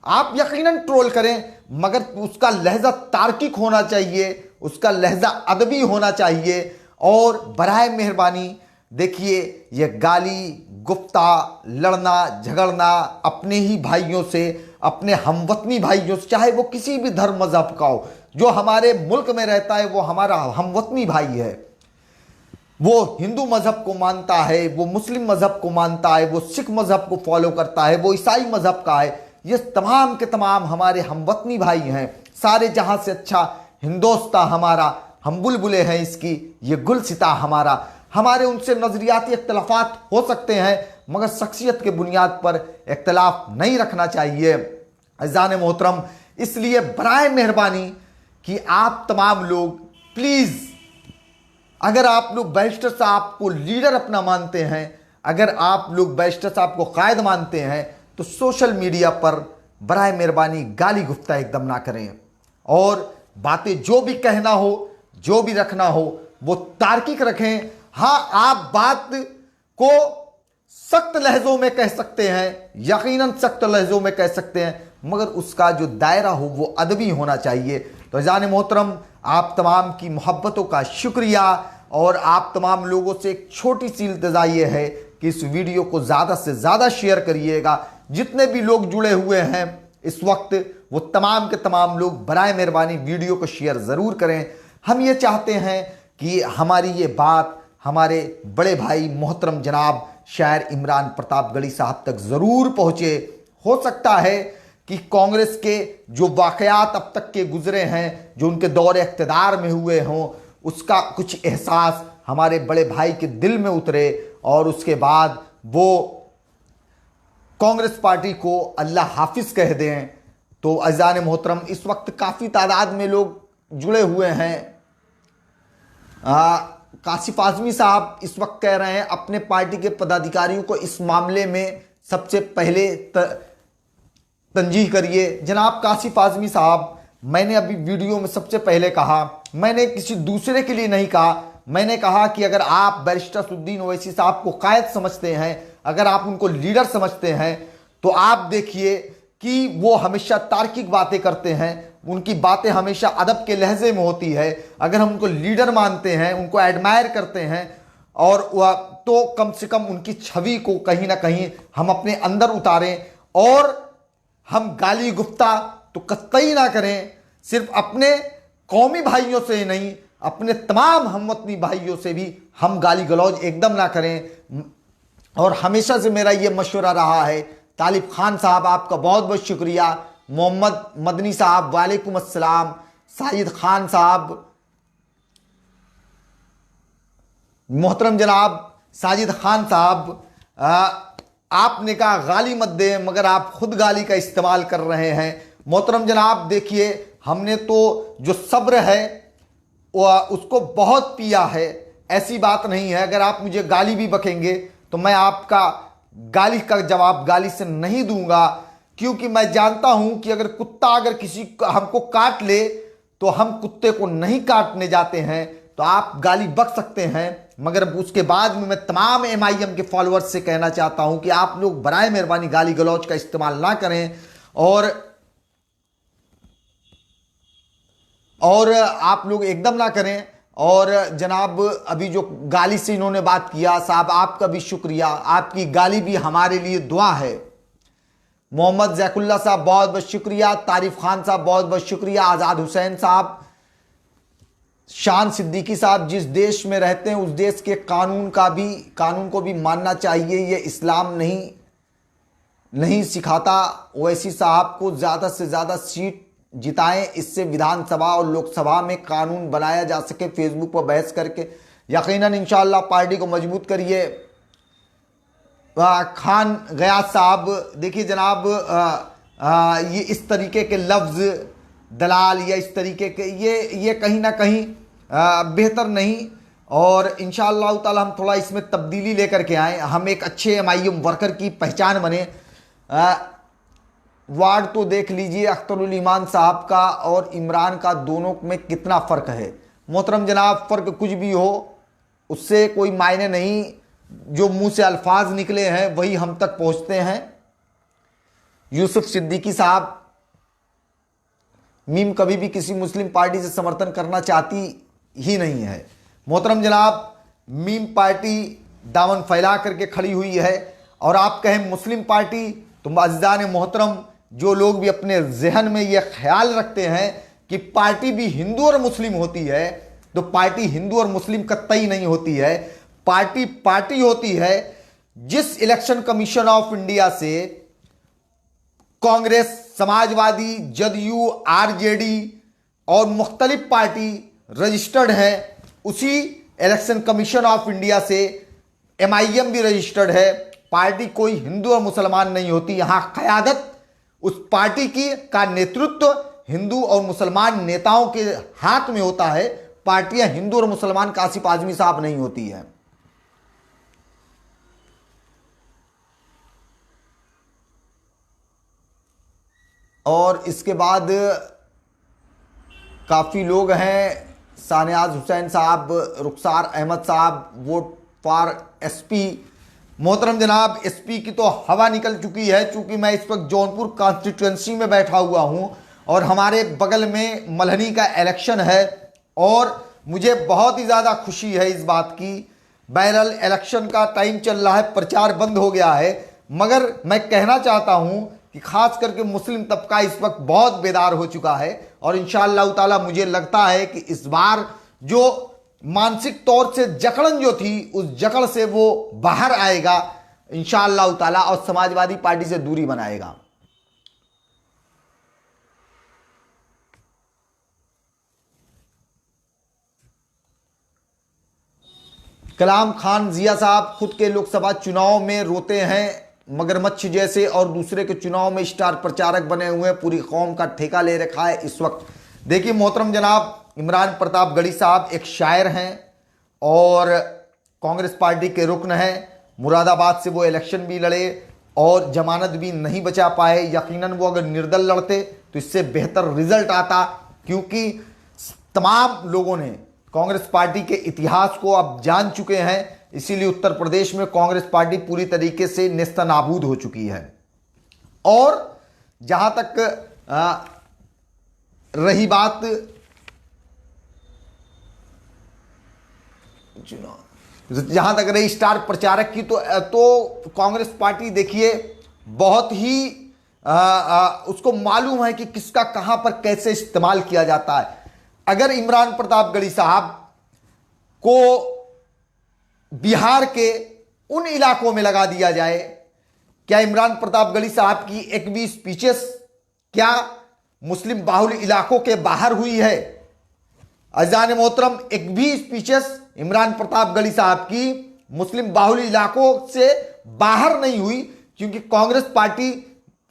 आप यकीनन ट्रोल करें, मगर उसका लहजा तार्किक होना चाहिए, उसका लहजा अदबी होना चाहिए। और बराए मेहरबानी देखिए, ये गाली गुफ्ता, लड़ना झगड़ना अपने ही भाइयों से, अपने हमवतनी भाइयों से, चाहे वो किसी भी धर्म मजहब का हो, जो हमारे मुल्क में रहता है वो हमारा हमवतनी भाई है। वो हिंदू मजहब को मानता है, वो मुस्लिम मजहब को मानता है, वो सिख मजहब को फॉलो करता है, वो ईसाई मजहब का है। ये तमाम के तमाम हमारे हमवतनी भाई हैं। सारे जहां से अच्छा हिंदोस्तां हमारा, हम बुलबुलें हैं इसकी, ये गुलसिता हमारा। हमारे उनसे नज़रियाती इख्तलाफात हो सकते हैं, मगर शख्सियत के बुनियाद पर इख्तलाफ नहीं रखना चाहिए। अज़ान मोहतरम, इसलिए बराए मेहरबानी कि आप तमाम लोग प्लीज़, अगर आप लोग बैरिस्टर साहब को लीडर अपना मानते हैं, अगर आप लोग बैरिस्टर साहब को कायद मानते हैं, तो सोशल मीडिया पर बराए मेहरबानी गाली गुफ्ता एकदम ना करें, और बातें जो भी कहना हो, जो भी रखना हो, वो तार्किक रखें। हाँ, आप बात को सख्त लहजों में कह सकते हैं, यकीनन सख्त लहजों में कह सकते हैं, मगर उसका जो दायरा हो वो अदबी होना चाहिए। तो अज़ान मोहतरम, आप तमाम की मोहब्बतों का शुक्रिया, और आप तमाम लोगों से एक छोटी सी इल्तिजा ये है कि इस वीडियो को ज़्यादा से ज़्यादा शेयर करिएगा। जितने भी लोग जुड़े हुए हैं इस वक्त, वो तमाम के तमाम लोग बराए मेहरबानी वीडियो को शेयर ज़रूर करें। हम ये चाहते हैं कि हमारी ये बात हमारे बड़े भाई मोहतरम जनाब शायर इमरान प्रतापगढ़ी साहब तक ज़रूर पहुँचे। हो सकता है कि कांग्रेस के जो वाक़यात अब तक के गुजरे हैं, जो उनके दौर इक़्तिदार में हुए हों, उसका कुछ एहसास हमारे बड़े भाई के दिल में उतरे, और उसके बाद वो कांग्रेस पार्टी को अल्लाह हाफिज़ कह दें। तो अज़ान मोहतरम, इस वक्त काफ़ी तादाद में लोग जुड़े हुए हैं। काशिफ आज़मी साहब इस वक्त कह रहे हैं अपने पार्टी के पदाधिकारियों को इस मामले में सबसे पहले तंजीह करिए। जनाब काशिफ आज़मी साहब, मैंने अभी वीडियो में सबसे पहले कहा, मैंने किसी दूसरे के लिए नहीं कहा, मैंने कहा कि अगर आप बैरिस्टर असदुद्दीन ओवैसी साहब को कायद समझते हैं, अगर आप उनको लीडर समझते हैं, तो आप देखिए कि वो हमेशा तार्किक बातें करते हैं, उनकी बातें हमेशा अदब के लहजे में होती है। अगर हम उनको लीडर मानते हैं, उनको एडमायर करते हैं, और तो कम से कम उनकी छवि को कहीं ना कहीं हम अपने अंदर उतारें, और हम गाली गुफ्ता तो कतई ना करें। सिर्फ अपने कौमी भाइयों से ही नहीं, अपने तमाम हमवतनी भाइयों से भी हम गाली गलौज एकदम ना करें। और हमेशा से मेरा ये मशवरा रहा है। तालिब खान साहब, आपका बहुत बहुत शुक्रिया। मोहम्मद मदनी साहब, वालेकुम अस्सलाम। साजिद खान साहब, मोहतरम जनाब साजिद खान साहब, आपने कहा गाली मत दें, मगर आप खुद गाली का इस्तेमाल कर रहे हैं। मोहतरम जनाब, देखिए, हमने तो जो सब्र है उसको बहुत पिया है, ऐसी बात नहीं है। अगर आप मुझे गाली भी बकेंगे तो मैं आपका गाली का जवाब गाली से नहीं दूंगा, क्योंकि मैं जानता हूं कि अगर कुत्ता अगर किसी हमको काट ले तो हम कुत्ते को नहीं काटने जाते हैं। तो आप गाली बक सकते हैं, मगर उसके बाद में मैं तमाम MIM के फॉलोअर्स से कहना चाहता हूं कि आप लोग बराए मेहरबानी गाली गलौज का इस्तेमाल ना करें, और आप लोग एकदम ना करें। और जनाब, अभी जो गाली से इन्होंने बात किया, साहब आपका भी शुक्रिया, आपकी गाली भी हमारे लिए दुआ है। मोहम्मद जैकुल्ला साहब, बहुत बहुत शुक्रिया। तारिफ खान साहब, बहुत बहुत शुक्रिया। आज़ाद हुसैन साहब, शान सिद्दीकी साहब, जिस देश में रहते हैं उस देश के कानून को भी मानना चाहिए, ये इस्लाम नहीं सिखाता। ओवैसी साहब को ज़्यादा से ज़्यादा सीट जिताएं, इससे विधानसभा और लोकसभा में कानून बनाया जा सके। फेसबुक पर बहस करके यकीनन इंशाअल्लाह पार्टी को मजबूत करिए। खान गयास साहब, देखिए जनाब, ये इस तरीके के लफ्ज़ दलाल या इस तरीके के ये कहीं ना कहीं बेहतर नहीं, और इंशाअल्लाह ताला हम थोड़ा इसमें तब्दीली लेकर के आएँ, हम एक अच्छे MIM वर्कर की पहचान बने। वार्ड तो देख लीजिए अख्तरुल ईमान साहब का और इमरान का, दोनों में कितना फ़र्क है। मोहतरम जनाब, फ़र्क कुछ भी हो उससे कोई मायने नहीं, जो मुंह से अल्फाज निकले हैं वही हम तक पहुंचते हैं। यूसुफ सिद्दीकी साहब, मीम कभी भी किसी मुस्लिम पार्टी से समर्थन करना चाहती ही नहीं है। मोहतरम जनाब, मीम पार्टी दामन फैला करके खड़ी हुई है, और आप कहें मुस्लिम पार्टी, तो अज़ीज़ान मोहतरम, जो लोग भी अपने जहन में ये ख्याल रखते हैं कि पार्टी भी हिंदू और मुस्लिम होती है, तो पार्टी हिंदू और मुस्लिम कतई नहीं होती है। पार्टी होती है जिस इलेक्शन कमीशन ऑफ इंडिया से कांग्रेस, समाजवादी, जदयू, RJD और मुख्तलिफ पार्टी रजिस्टर्ड है उसी इलेक्शन कमीशन ऑफ इंडिया से। MIM भी रजिस्टर्ड है। पार्टी कोई हिंदू और मुसलमान नहीं होती। यहाँ क़यादत उस पार्टी की का नेतृत्व हिंदू और मुसलमान नेताओं के हाथ में होता है। पार्टियां हिंदू और मुसलमान का आसिफ आजमी साहब नहीं होती है। और इसके बाद काफ़ी लोग हैं, सानियाज हुसैन साहब, रुखसार अहमद साहब, वोट फॉर SP। मोहतरम जनाब, SP की तो हवा निकल चुकी है। चूंकि मैं इस वक्त जौनपुर कॉन्स्टिट्यूंसी में बैठा हुआ हूं और हमारे बगल में मल्हनी का इलेक्शन है और मुझे बहुत ही ज़्यादा खुशी है इस बात की। बहरहाल इलेक्शन का टाइम चल रहा है, प्रचार बंद हो गया है, मगर मैं कहना चाहता हूं कि खास करके मुस्लिम तबका इस वक्त बहुत बेदार हो चुका है और इंशाअल्लाह ताला मुझे लगता है कि इस बार जो मानसिक तौर से जकड़न जो थी उस जकड़ से वो बाहर आएगा इंशाअल्लाह ताला और समाजवादी पार्टी से दूरी बनाएगा। कलाम खान जिया साहब खुद के लोकसभा चुनाव में रोते हैं मगरमच्छ जैसे और दूसरे के चुनाव में स्टार प्रचारक बने हुए, पूरी कौम का ठेका ले रखा है इस वक्त। देखिए मोहतरम जनाब, इमरान प्रतापगढ़ी साहब एक शायर हैं और कांग्रेस पार्टी के रुकन हैं। मुरादाबाद से वो इलेक्शन भी लड़े और जमानत भी नहीं बचा पाए। यकीनन वो अगर निर्दल लड़ते तो इससे बेहतर रिजल्ट आता, क्योंकि तमाम लोगों ने कांग्रेस पार्टी के इतिहास को अब जान चुके हैं। इसीलिए उत्तर प्रदेश में कांग्रेस पार्टी पूरी तरीके से नेस्तनाबूद हो चुकी है। और जहां तक रही बात जहां तक रही स्टार प्रचारक की, तो कांग्रेस पार्टी देखिए बहुत ही उसको मालूम है कि किसका कहां पर कैसे इस्तेमाल किया जाता है। अगर इमरान प्रतापगढ़ी साहब को बिहार के उन इलाकों में लगा दिया जाए, क्या इमरान प्रतापगढ़ी साहब की एक भी स्पीचेस क्या मुस्लिम बाहुल इलाकों के बाहर हुई है? अज़ान मोहतरम, एक भी स्पीचेस इमरान प्रतापगढ़ी साहब की मुस्लिम बाहुल इलाकों से बाहर नहीं हुई, क्योंकि कांग्रेस पार्टी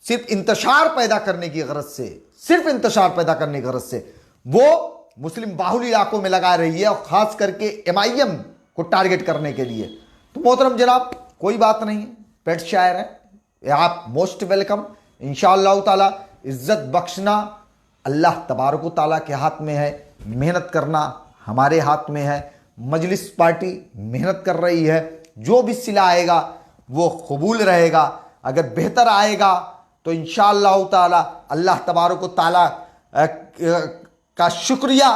सिर्फ इंतशार पैदा करने की गरज से, सिर्फ इंतशार पैदा करने की गरज से वो मुस्लिम बाहुल इलाकों में लगा रही है और खास करके MIM को टारगेट करने के लिए। तो मोहतरम जनाब, कोई बात नहीं, पेट शायर है, आप मोस्ट वेलकम। इंशाअल्लाह ताला इज्जत बख्शना अल्लाह तबारक व ताला के हाथ में है, मेहनत करना हमारे हाथ में है। मजलिस पार्टी मेहनत कर रही है, जो भी सिला आएगा वो कबूल रहेगा। अगर बेहतर आएगा तो इंशाअल्लाह ताला अल्लाह तबारक व ताला का शुक्रिया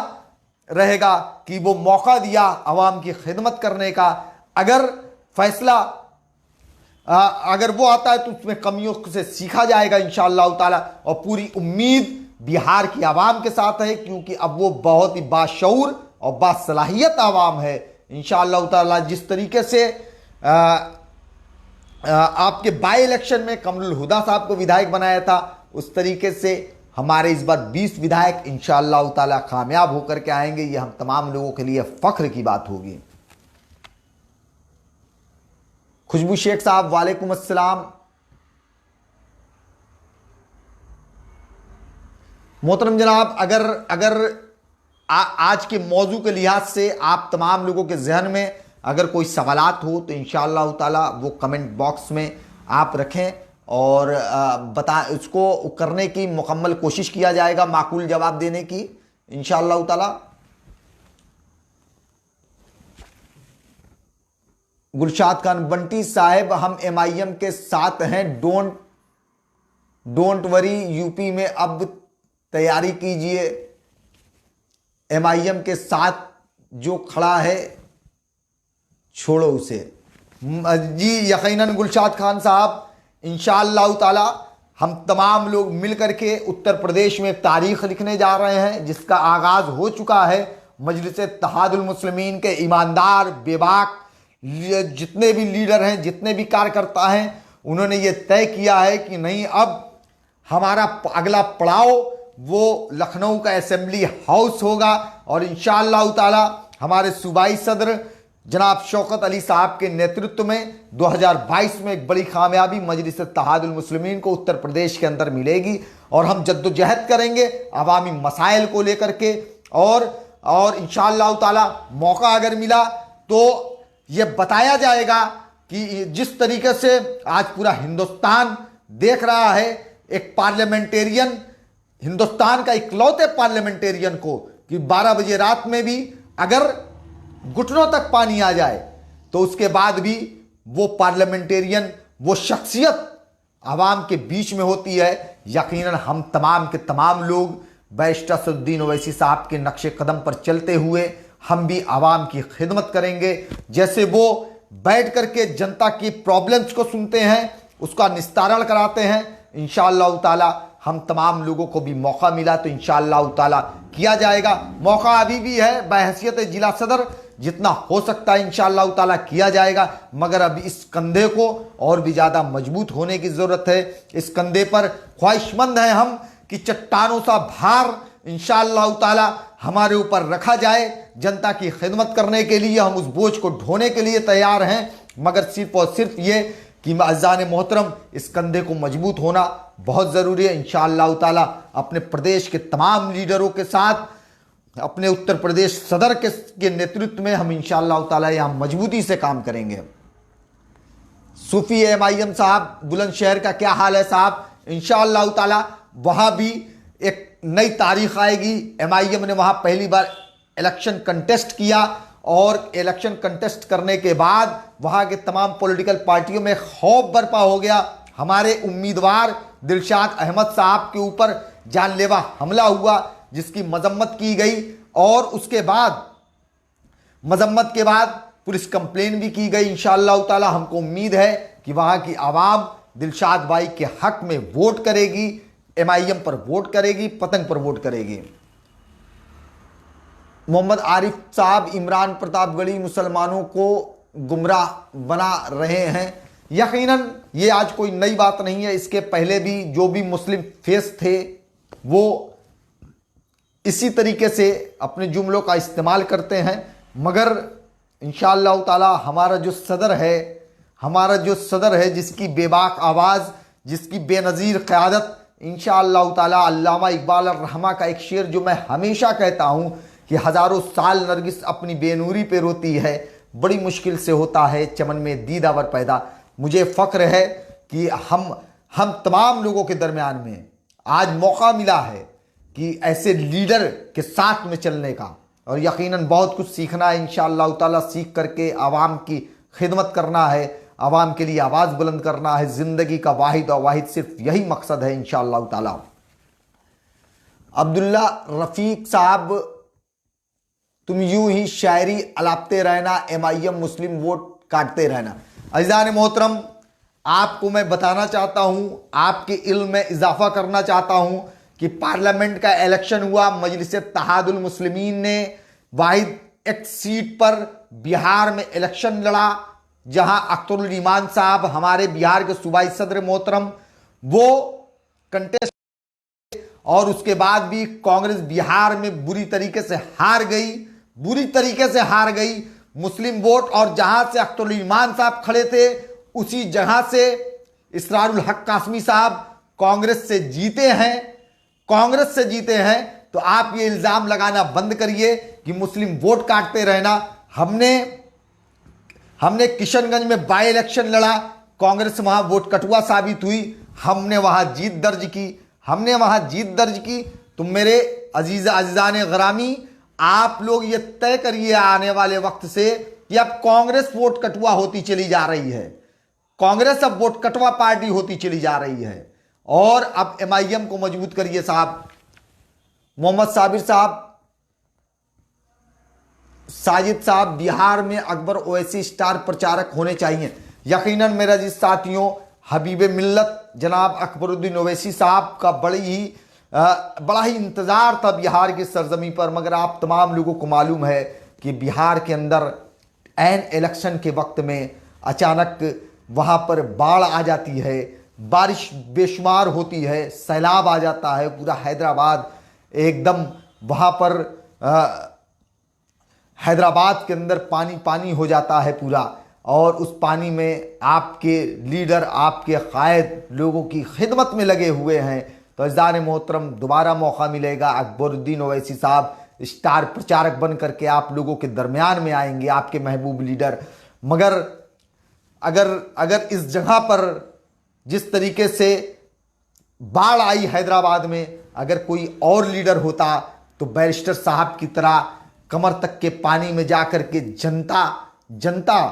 रहेगा कि वो मौका दिया आवाम की खिदमत करने का। अगर फैसला अगर वो आता है तो उसमें कमियों से सीखा जाएगा इंशाअल्लाह ताला, और पूरी उम्मीद बिहार की आवाम के साथ है, क्योंकि अब वो बहुत ही बाशऊर और बासलाहियत आवाम है इंशाअल्लाह ताला। जिस तरीके से आपके बाई इलेक्शन में कमरुल हुदा साहब को विधायक बनाया था, उस तरीके से हमारे इस बार 20 विधायक इंशाअल्लाह ताला कामयाब होकर के आएंगे। ये हम तमाम लोगों के लिए फख्र की बात होगी। खुशबू शेख साहब, वालेकुम अस्सलाम। मोहतरम जनाब, अगर आज के मौजू के लिहाज से आप तमाम लोगों के जहन में अगर कोई सवालात हो तो इंशाअल्लाह ताला वो कमेंट बॉक्स में आप रखें और उसको करने की मुकम्मल कोशिश किया जाएगा, माकूल जवाब देने की इंशाअल्लाह ताला। गुलशाद खान, बंटी साहब हम MIM के साथ हैं, डोंट वरी, यूपी में अब तैयारी कीजिए। MIM के साथ जो खड़ा है छोड़ो उसे। जी यकीनन गुलशाद खान साहब, इंशाअल्लाह ताला हम तमाम लोग मिल करके उत्तर प्रदेश में एक तारीख लिखने जा रहे हैं, जिसका आगाज़ हो चुका है। मजलिस इत्तेहादुल मुस्लिमीन के ईमानदार बेबाक जितने भी लीडर हैं, जितने भी कार्यकर्ता हैं, उन्होंने ये तय किया है कि नहीं, अब हमारा अगला पड़ाव वो लखनऊ का असेंबली हाउस होगा और इंशाअल्लाह ताला हमारे सूबाई सदर जनाब शौकत अली साहब के नेतृत्व में 2022 में एक बड़ी कामयाबी मजलिस इत्तेहादुल मुस्लिमीन को उत्तर प्रदेश के अंदर मिलेगी और हम जद्दोजहद करेंगे अवामी मसाइल को लेकर के और इंशाअल्लाह ताला मौका अगर मिला तो ये बताया जाएगा कि जिस तरीके से आज पूरा हिंदुस्तान देख रहा है एक पार्लियामेंटेरियन, हिंदुस्तान का इकलौते पार्लियामेंटेरियन को कि 12 बजे रात में भी अगर घुटनों तक पानी आ जाए तो उसके बाद भी वो पार्लियामेंटेरियन, वो शख्सियत आवाम के बीच में होती है। यकीनन हम तमाम के तमाम लोग बैरिस्टर असदुद्दीन ओवैसी साहब के नक्शे कदम पर चलते हुए हम भी आवाम की खिदमत करेंगे। जैसे वो बैठ करके जनता की प्रॉब्लम्स को सुनते हैं, उसका निस्तारण कराते हैं, इंशाअल्लाह ताला हम तमाम लोगों को भी मौका मिला तो इंशाअल्लाह ताला किया जाएगा। मौका अभी भी है, बहैसियत जिला सदर जितना हो सकता है इंशाअल्लाह ताला किया जाएगा, मगर अभी इस कंधे को और भी ज़्यादा मजबूत होने की ज़रूरत है। इस कंधे पर ख्वाहिशमंद हैं हम कि चट्टानों सा भार इंशाअल्लाह ताला हमारे ऊपर रखा जाए। जनता की खिदमत करने के लिए हम उस बोझ को ढोने के लिए तैयार हैं, मगर सिर्फ और सिर्फ ये कि अज़ान मोहतरम इस कंधे को मजबूत होना बहुत ज़रूरी है। इंशाअल्लाह ताला अपने प्रदेश के तमाम लीडरों के साथ, अपने उत्तर प्रदेश सदर के नेतृत्व में हम इंशाअल्लाह ताला यहाँ मजबूती से काम करेंगे। सूफी MIM साहब बुलंदशहर का क्या हाल है साहब? इंशाअल्लाह ताला वहाँ भी एक नई तारीख आएगी। MIM ने वहाँ पहली बार इलेक्शन कंटेस्ट किया और इलेक्शन कंटेस्ट करने के बाद वहाँ के तमाम पॉलिटिकल पार्टियों में खौफ बरपा हो गया। हमारे उम्मीदवार दिलशाद अहमद साहब के ऊपर जानलेवा हमला हुआ जिसकी मजम्मत की गई और उसके बाद मजम्मत के बाद पुलिस कंप्लेन भी की गई। इंशाअल्लाह ताला हमको उम्मीद है कि वहाँ की आवाम दिलशाद भाई के हक में वोट करेगी, MIM पर वोट करेगी, पतंग पर वोट करेगी। मोहम्मद आरिफ साहब इमरान प्रतापगढ़ी मुसलमानों को गुमराह बना रहे हैं। यकीनन ये आज कोई नई बात नहीं है, इसके पहले भी जो भी मुस्लिम फेस थे वो इसी तरीके से अपने जुमलों का इस्तेमाल करते हैं, मगर इंशाअल्लाह ताला हमारा जो सदर है जिसकी बेबाक आवाज़, जिसकी बेनज़ीर क़यादत, इंशाअल्लाह ताला अल्लामा इकबाल रहमा का एक शेर जो मैं हमेशा कहता हूँ कि हज़ारों साल नरगिस अपनी बेनूरी पे रोती है, बड़ी मुश्किल से होता है चमन में दीदावर पैदा। मुझे फ़ख्र है कि हम तमाम लोगों के दरमियान में आज मौका मिला है कि ऐसे लीडर के साथ में चलने का, और यकीनन बहुत कुछ सीखना है। इंशाअल्लाह ताला सीख करके आवाम की खिदमत करना है, आवाम के लिए आवाज़ बुलंद करना है। ज़िंदगी का वाहिद और वाहिद सिर्फ यही मकसद है इंशाअल्लाह ताला। अब्दुल्ला रफ़ीक साहब, तुम यूं ही शायरी अलापते रहना, MIM मुस्लिम वोट काटते रहना। अज़ीज़ान मोहतरम, आपको मैं बताना चाहता हूँ, आपके इल्म में इजाफा करना चाहता हूँ कि पार्लियामेंट का इलेक्शन हुआ, मजलिस इत्तेहादुल मुस्लिमीन ने वाहिद एक सीट पर बिहार में इलेक्शन लड़ा जहां अख्तरुल ईमान साहब हमारे बिहार के सूबाई सदर मोहतरम वो कंटेस्ट, और उसके बाद भी कांग्रेस बिहार में बुरी तरीके से हार गई मुस्लिम वोट। और जहां से अख्तरुल ईमान साहब खड़े थे उसी जगह से इसरारुल हक कासमी साहब कांग्रेस से जीते हैं। तो आप ये इल्ज़ाम लगाना बंद करिए कि मुस्लिम वोट काटते रहना। हमने किशनगंज में बाई इलेक्शन लड़ा, कांग्रेस वहां वोट कटुआ साबित हुई, हमने वहां जीत दर्ज की। तो मेरे अजीज़ान ग़रामी, आप लोग ये तय करिए आने वाले वक्त से कि अब कांग्रेस वोट कटुआ होती चली जा रही है, कांग्रेस अब वोट कटुआ पार्टी होती चली जा रही है। और अब MIM को मजबूत करिए साहब। मोहम्मद साबिर साहब, साजिद साहब, बिहार में अकबर ओवैसी स्टार प्रचारक होने चाहिए। यकीनन मेरा जिस साथियों, हबीब मिल्लत जनाब अकबरुद्दीन ओवैसी साहब का बड़ा ही इंतज़ार था बिहार की सरजमी पर, मगर आप तमाम लोगों को मालूम है कि बिहार के अंदर ऐन इलेक्शन के वक्त में अचानक वहाँ पर बाढ़ आ जाती है, बारिश बेशुमार होती है, सैलाब आ जाता है, पूरा हैदराबाद एकदम वहाँ पर हैदराबाद के अंदर पानी पानी हो जाता है पूरा। और उस पानी में आपके लीडर, आपके कायद लोगों की खिदमत में लगे हुए हैं। तो अज़ीज़ान मोहतरम, दोबारा मौका मिलेगा, अकबरुद्दीन ओवैसी साहब स्टार प्रचारक बन करके आप लोगों के दरमियान में आएंगे, आपके महबूब लीडर। मगर अगर इस जगह पर जिस तरीके से बाढ़ आई हैदराबाद में, अगर कोई और लीडर होता तो बैरिस्टर साहब की तरह कमर तक के पानी में जाकर के जनता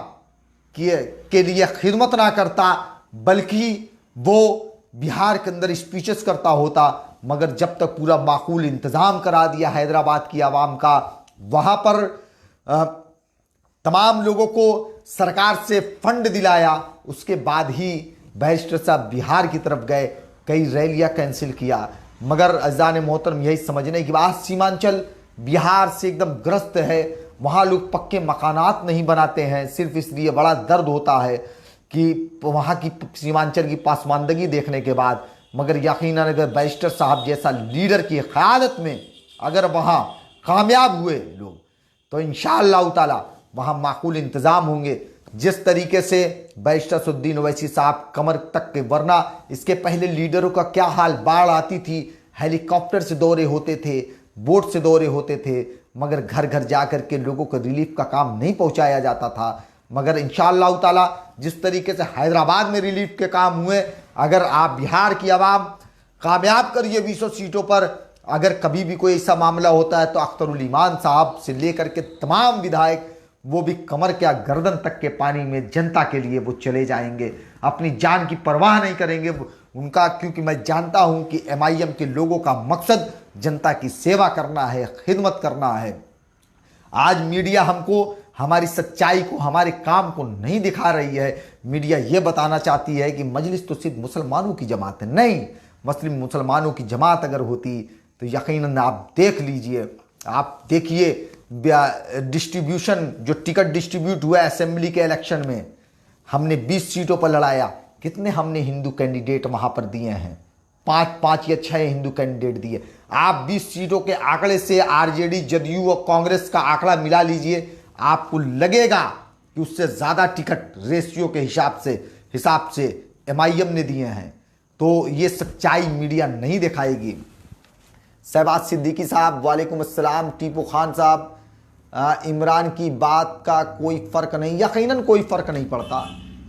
के लिए खिदमत ना करता, बल्कि वो बिहार के अंदर स्पीचेस करता होता। मगर जब तक पूरा माकूल इंतज़ाम करा दिया हैदराबाद की आवाम का, वहाँ पर तमाम लोगों को सरकार से फंड दिलाया, उसके बाद ही बैरिस्टर साहब बिहार की तरफ गए, कई रैलियां कैंसिल किया। मगर अज़ीज़ान मोहतरम, यही समझने की बात, सीमांचल बिहार से एकदम ग्रस्त है, वहाँ लोग पक्के मकानात नहीं बनाते हैं, सिर्फ इसलिए बड़ा दर्द होता है कि वहाँ की सीमांचल की पासमानदगी देखने के बाद। मगर यकीनन अगर बैरिस्टर साहब जैसा लीडर की क़यादत में अगर वहाँ कामयाब हुए लोग, तो इंशाअल्लाह ताला वहाँ माकूल इंतज़ाम होंगे। जिस तरीके से बैरिस्टर असदुद्दीन ओवैसी साहब कमर तक के, वरना इसके पहले लीडरों का क्या हाल, बाढ़ आती थी, हेलीकॉप्टर से दौरे होते थे, बोट से दौरे होते थे, मगर घर घर जा कर के लोगों को रिलीफ का काम नहीं पहुंचाया जाता था। मगर इंशाअल्लाह ताला जिस तरीके से हैदराबाद में रिलीफ के काम हुए, अगर आप बिहार की आवाम कामयाब करिए 20 सीटों पर, अगर कभी भी कोई ऐसा मामला होता है तो अख्तरुल ईमान साहब से लेकर के तमाम विधायक, वो भी कमर क्या गर्दन तक के पानी में जनता के लिए वो चले जाएंगे, अपनी जान की परवाह नहीं करेंगे उनका, क्योंकि मैं जानता हूं कि MIM के लोगों का मकसद जनता की सेवा करना है, खिदमत करना है। आज मीडिया हमको हमारी सच्चाई को, हमारे काम को नहीं दिखा रही है। मीडिया ये बताना चाहती है कि मजलिस तो सिर्फ मुसलमानों की जमात है। नहीं, मुसलमानों की जमात अगर होती तो यकीनन आप देख लीजिए, आप देखिए डिस्ट्रीब्यूशन, जो टिकट डिस्ट्रीब्यूट हुआ असेंबली के इलेक्शन में, हमने 20 सीटों पर लड़ाया, कितने हमने हिंदू कैंडिडेट वहाँ पर दिए हैं, 5 या 6 हिंदू कैंडिडेट दिए। आप 20 सीटों के आंकड़े से RJD, जदयू और कांग्रेस का आंकड़ा मिला लीजिए, आपको लगेगा कि उससे ज़्यादा टिकट रेशियो के हिसाब से MIM ने दिए हैं। तो ये सच्चाई मीडिया नहीं दिखाएगी। शहबाज सिद्दीकी साहब वालेकुम अस्सलाम। टीपू खान साहब, इमरान की बात का कोई फ़र्क नहीं, यकीनन कोई फ़र्क नहीं पड़ता।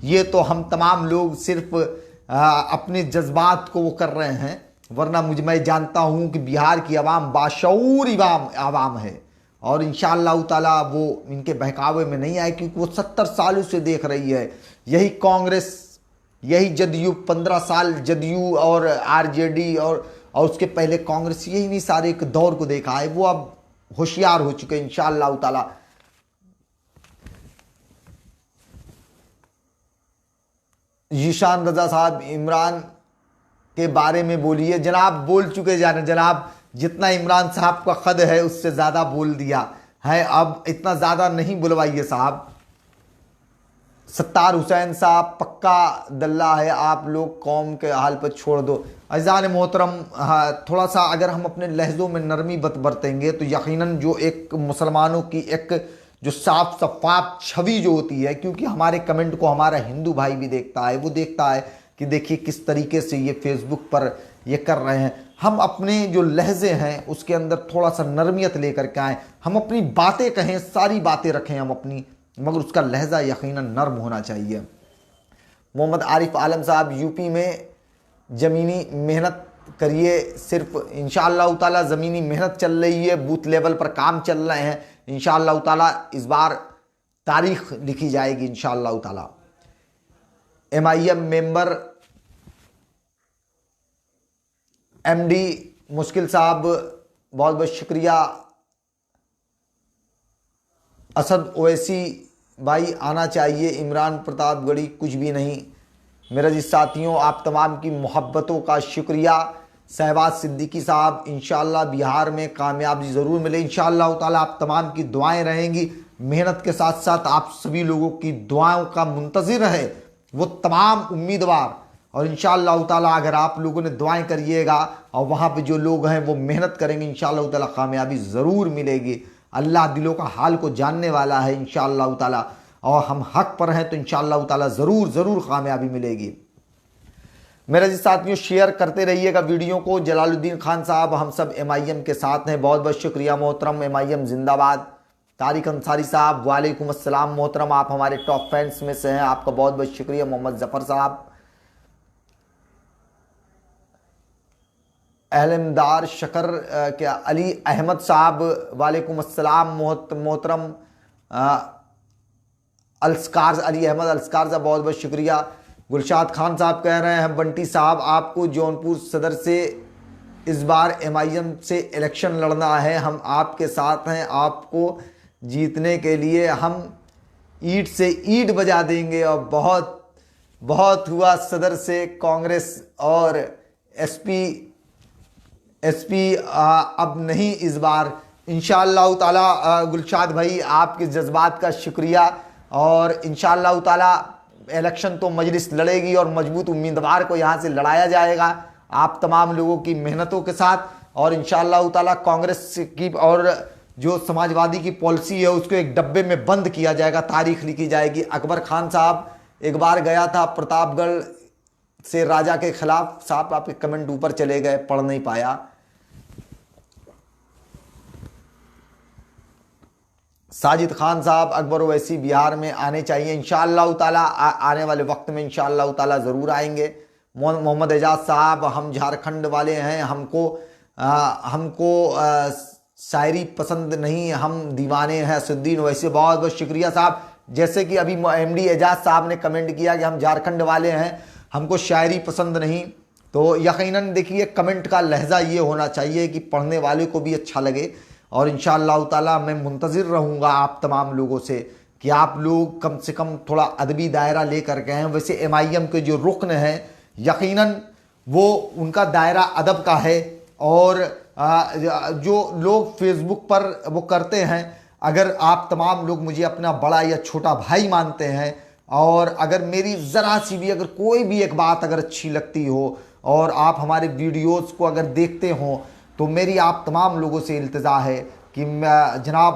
ये तो हम तमाम लोग सिर्फ अपने जज्बात को वो कर रहे हैं, वरना मैं जानता हूँ कि बिहार की आवाम बाशऊर आवाम है, और इंशाअल्लाह ताला वो इनके बहकावे में नहीं आए, क्योंकि वो 70 सालों से देख रही है। यही कांग्रेस, यही जदयू, 15 साल जदयू और RJD और उसके पहले कांग्रेस, यही नहीं सारे एक दौर को देखा है। वो अब होशियार हो चुके हैं इंशाअल्लाह ताला। ईशान रजा साहब, इमरान के बारे में बोलिए। जनाब बोल चुके जाने जनाब, जितना इमरान साहब का कद है उससे ज़्यादा बोल दिया है, अब इतना ज़्यादा नहीं बुलवाइए साहब। सत्तार हुसैन साहब, पक्का दल्ला है, आप लोग कौम के हाल पर छोड़ दो। अज़ीज़ान मोहतरम, थोड़ा सा अगर हम अपने लहज़ों में नरमी बरतेंगे तो यकीनन जो एक मुसलमानों की एक जो साफ शफाफ छवि जो होती है, क्योंकि हमारे कमेंट को हमारा हिंदू भाई भी देखता है, वो देखता है कि देखिए किस तरीके से ये फेसबुक पर ये कर रहे हैं। हम अपने जो लहजे हैं उसके अंदर थोड़ा सा नरमियत लेकर के आएँ, हम अपनी बातें कहें, सारी बातें रखें हम अपनी, मगर उसका लहजा यकीनन नर्म होना चाहिए। मोहम्मद आरिफ आलम साहब, यूपी में ज़मीनी मेहनत करिए, सिर्फ इंशाअल्लाह ताला ज़मीनी मेहनत चल रही है, बूथ लेवल पर काम चल रहे हैं, इंशाअल्लाह ताला इस बार तारीख लिखी जाएगी इंशाअल्लाह ताला। MIM मेंबर MD मुश्किल साहब, बहुत बहुत शुक्रिया। असद ओवैसी भाई आना चाहिए, इमरान प्रतापगढ़ी कुछ भी नहीं। मेरे जी साथियों, आप तमाम की मोहब्बतों का शुक्रिया। शहबाज सिद्दीकी साहब, इंशाअल्लाह बिहार में कामयाबी ज़रूर मिले इंशाअल्लाह ताला। आप तमाम की दुआएं रहेंगी, मेहनत के साथ साथ आप सभी लोगों की दुआओं का मुंतज़िर है वो तमाम उम्मीदवार, और इंशाअल्लाह ताला अगर आप लोगों ने दुआएं करिएगा और वहाँ पे जो लोग हैं वो मेहनत करेंगे, इंशाअल्लाह ताला कामयाबी ज़रूर मिलेगी। अल्लाह दिलों का हाल को जानने वाला है इंशाअल्लाह ताला, और हम हक पर हैं तो इंशाअल्लाह ताला ज़रूर ज़रूर कामयाबी मिलेगी। मेरे जी साथियों, शेयर करते रहिएगा वीडियो को। जलालुद्दीन खान साहब, हम सब MIM के साथ हैं, बहुत बहुत शुक्रिया मोहतरम। MIM जिंदाबाद। तारिक अंसारी साहब, वालेकुम अस्सलाम मोहतरम, आप हमारे टॉप फैंस में से हैं, आपका बहुत बहुत शुक्रिया। मोहम्मद जफ़र साहब, अहलमदार शकर क्या अली अहमद साहब, वालेकुम अस्सलाम मोहतरम। अलस्कार अली अहमद अलस्कार साहब, बहुत बहुत शुक्रिया। गुलशाद खान साहब कह रहे हैं, बंटी साहब आपको जौनपुर सदर से इस बार MIM से इलेक्शन लड़ना है, हम आपके साथ हैं, आपको जीतने के लिए हम ईंट से ईंट बजा देंगे। और बहुत बहुत हुआ सदर से कांग्रेस और एसपी अब नहीं इस बार, इंशाअल्लाह ताला। गुलशाद भाई, आपके जज्बात का शुक्रिया। और इंशाअल्लाह ताला इलेक्शन तो मजलिस लड़ेगी और मजबूत उम्मीदवार को यहाँ से लड़ाया जाएगा आप तमाम लोगों की मेहनतों के साथ। और इंशाअल्लाह ताला कांग्रेस की और जो समाजवादी की पॉलिसी है उसको एक डब्बे में बंद किया जाएगा, तारीख लिखी जाएगी। अकबर खान साहब एक बार गया था प्रतापगढ़ से राजा के खिलाफ, साहब आपके कमेंट ऊपर चले गए, पढ़ नहीं पाया। साजिद खान साहब, अकबर ओवैसी बिहार में आने चाहिए, इंशाअल्लाह ताला आने वाले वक्त में इंशाअल्लाह ताला ज़रूर आएंगे। मोहम्मद एजाज साहब, हम झारखंड वाले हैं, हमको शायरी पसंद नहीं, हम दीवाने हैं असुद्दीन ओवैसी, बहुत बहुत शुक्रिया साहब। जैसे कि अभी MD एजाज साहब ने कमेंट किया कि हम झारखंड वाले हैं, हमको शायरी पसंद नहीं, तो यकीनन देखिए कमेंट का लहजा ये होना चाहिए कि पढ़ने वाले को भी अच्छा लगे। और इंशाअल्लाह ताला मैं मुंतज़िर रहूँगा आप तमाम लोगों से कि आप लोग कम से कम थोड़ा अदबी दायरा लेकर के हैं। वैसे MIM के जो रुकन हैं यकीनन वो उनका दायरा अदब का है। और जो लोग फेसबुक पर वो करते हैं, अगर आप तमाम लोग मुझे अपना बड़ा या छोटा भाई मानते हैं और अगर मेरी ज़रा सी भी अगर कोई भी एक बात अगर अच्छी लगती हो और आप हमारे वीडियोज़ को अगर देखते हों, तो मेरी आप तमाम लोगों से इल्तिजा है कि जनाब